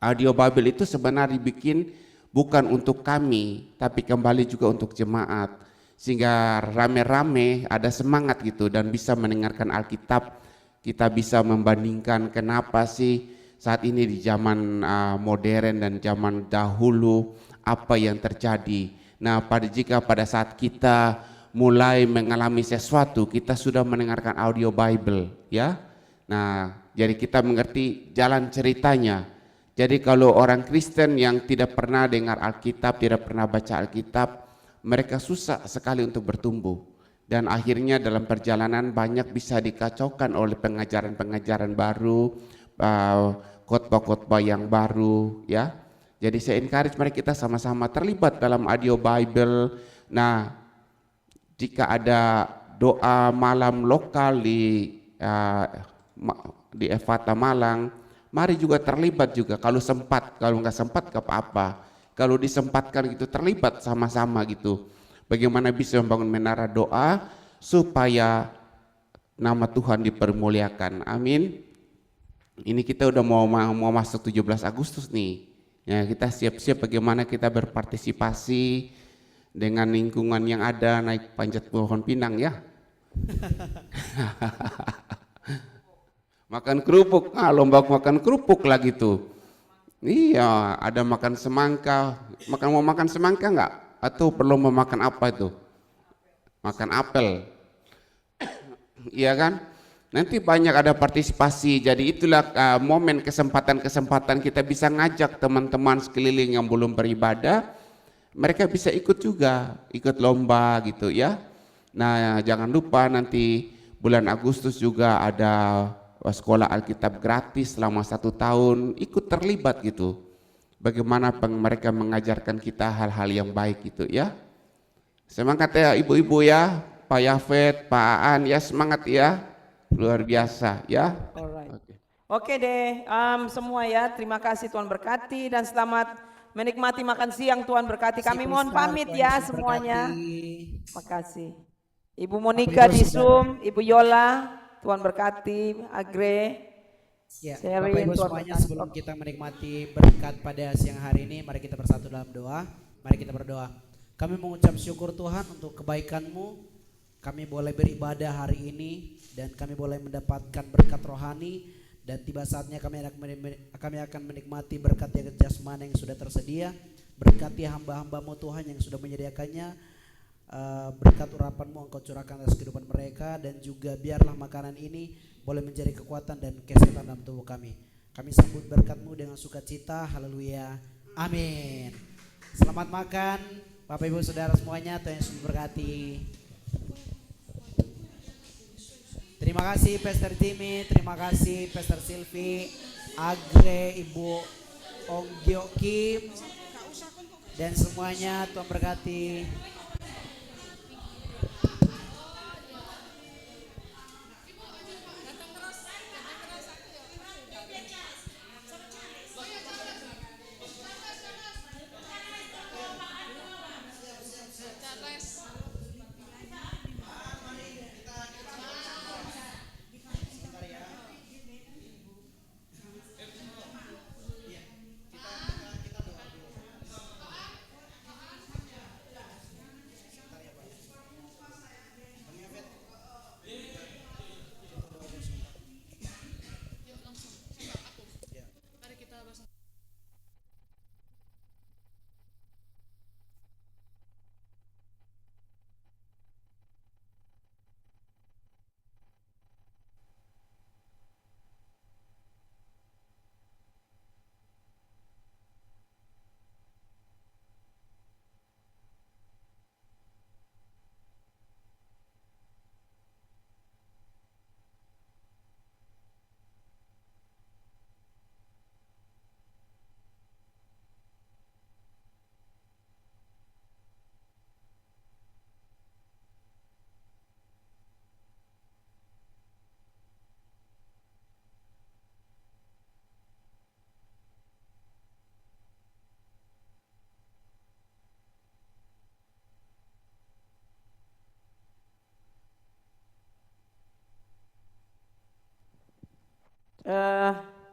Audio Bible itu sebenarnya dibikin bukan untuk kami, tapi kembali juga untuk jemaat. Sehingga rame-rame ada semangat gitu dan bisa mendengarkan Alkitab. Kita bisa membandingkan kenapa sih saat ini di zaman modern dan zaman dahulu apa yang terjadi. Nah, jika pada saat kita mulai mengalami sesuatu, kita sudah mendengarkan audio Bible ya. Nah, jadi kita mengerti jalan ceritanya. Jadi kalau orang Kristen yang tidak pernah dengar Alkitab, tidak pernah baca Alkitab, mereka susah sekali untuk bertumbuh. Dan akhirnya dalam perjalanan banyak bisa dikacaukan oleh pengajaran-pengajaran baru, khotbah-khotbah yang baru ya. Jadi saya encourage mari kita sama-sama terlibat dalam audio Bible. Nah, jika ada doa malam lokal di Efata Malang, mari juga terlibat juga kalau sempat, kalau nggak sempat gak apa-apa. Kalau disempatkan gitu terlibat sama-sama gitu. Bagaimana bisa membangun menara doa supaya nama Tuhan dipermuliakan. Amin. Ini kita udah mau masuk 17 Agustus nih. Ya, kita siap-siap bagaimana kita berpartisipasi dengan lingkungan yang ada, naik panjat pohon pinang ya. Makan kerupuk, lomba makan kerupuk lagi tuh. Iya, ada makan semangka. Mau makan semangka enggak? Atau perlu memakan apa itu? Makan apel. Iya kan? Nanti banyak ada partisipasi. Jadi itulah momen kesempatan kita bisa ngajak teman-teman sekeliling yang belum beribadah. Mereka bisa ikut juga, ikut lomba gitu ya. Nah, jangan lupa nanti bulan Agustus juga ada sekolah Alkitab gratis selama 1 tahun, ikut terlibat gitu. Bagaimana mereka mengajarkan kita hal-hal yang baik gitu ya. Semangat ya ibu-ibu ya, Pak Yafet, Pak Aan ya, semangat ya, luar biasa ya. Oke deh, semua ya, terima kasih Tuhan berkati dan selamat menikmati makan siang. Tuhan berkati. Kami mohon pamit ya semuanya. Makasih. Ibu Monica di Zoom, Ibu Yola, Tuhan berkati, Agre, Ya, Sherin, Bapak Ibu Tuhan semuanya, berkati. sebelum kita menikmati berkat pada siang hari ini, mari kita bersatu dalam doa. Mari kita berdoa. Kami mengucap syukur Tuhan untuk kebaikan-Mu. Kami boleh beribadah hari ini dan kami boleh mendapatkan berkat rohani, dan tiba saatnya kami akan menikmati berkat yang jasmani yang sudah tersedia. Berkati hamba-hamba-Mu Tuhan yang sudah menyediakannya. Berkat urapan-Mu Engkau curahkan atas kehidupan mereka, dan juga biarlah makanan ini boleh menjadi kekuatan dan kesehatan dalam tubuh kami. Kami sambut berkat-Mu dengan sukacita. Haleluya. Amin. Selamat makan Bapak Ibu Saudara semuanya. Tuhan Yesus memberkati. Terima kasih Pastor Jimmy, terima kasih Pastor Silvi, Agre, Ibu Onggyo Kim, dan semuanya. Tuhan berkati.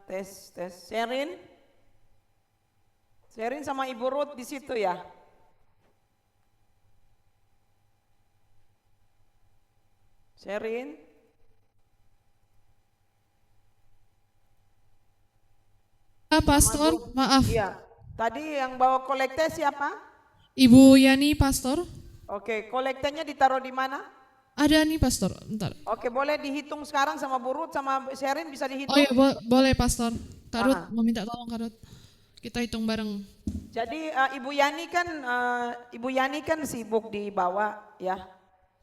Tes. Sherin sama Ibu Ruth di situ ya. Sherin. Pastor, maaf. Iya. Tadi yang bawa kolekte siapa? Ibu Yani, Pastor. Oke, kolektenya ditaruh di mana? Ada nih, Pastor. Bentar. Oke, boleh dihitung sekarang sama Bu Ruth sama Sherin, bisa dihitung? Oh iya, boleh, Pastor. Kak Ruth, meminta tolong Kak Ruth. Kita hitung bareng. Jadi Ibu Yani kan sibuk di bawah ya.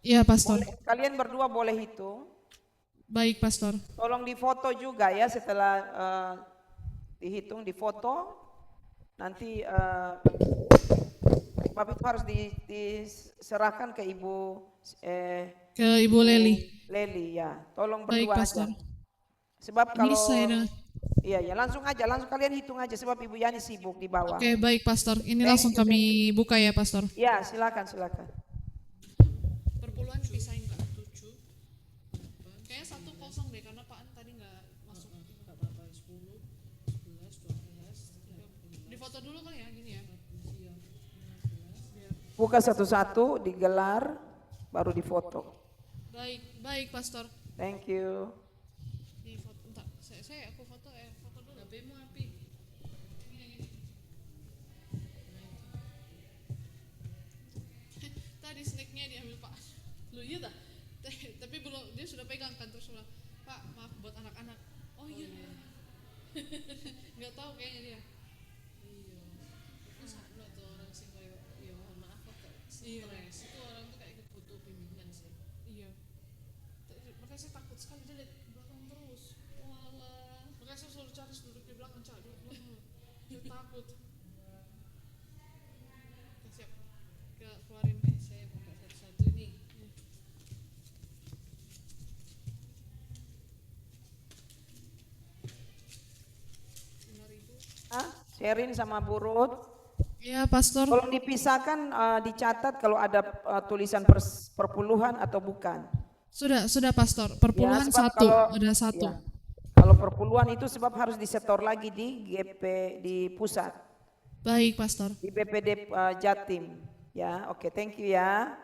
Iya, Pastor. Kalian berdua boleh hitung. Baik, Pastor. Tolong difoto juga ya setelah dihitung, difoto. Nanti Bapak itu harus diserahkan ke Ibu ke Ibu Leli. Leli ya. Tolong Baik, berdua Pastor. aja. Sebab Ini kalau saya iya ya, langsung kalian hitung aja sebab Ibu Yani sibuk di bawah. Oke, baik, Pastor. Ini Thank langsung you, kami buka ya, Pastor. Ya, silakan. Perpuluhan pisahin Kak, 7. Kayaknya 1-0 deh, karena Pak An tadi nggak masuk. Nggak apa-apa, 10, 11, 12. Difoto dulu kali ya, gini ya. Buka satu-satu, digelar, baru difoto. Baik, Pastor. Thank you. Di foto, entar, aku foto dulu. HP-mu api. Tadi snacknya diambil Pak. Lu iya tak? Tapi belum, dia sudah pegang kan, terus sudah, Pak, maaf buat anak-anak. Oh iya. Nggak tahu kayaknya dia. Iya. Terus lo tuh orang sih kayak, iya mohon maaf kok stres. Itu orang tuh kayak butuh bimbingan sih. Iya. Makanya saya takut sekali dia lihat belakang terus. Walah. Makanya saya selalu cari duduk di belakang, duduk di belakang. Dia takut. Oke, siap. Keluarin nih, saya buka satu-satu nih. Sherin sama Bu Ruth. Ya, Pastor. Tolong dipisahkan, dicatat kalau ada tulisan perpuluhan atau bukan. Sudah Pastor. Perpuluhan sebab satu, kalau- ada satu. ya. Kalau perpuluhan itu sebab harus disetor lagi di GP di pusat. Baik, Pastor. Di BPD Jatim. Ya, oke, thank you ya.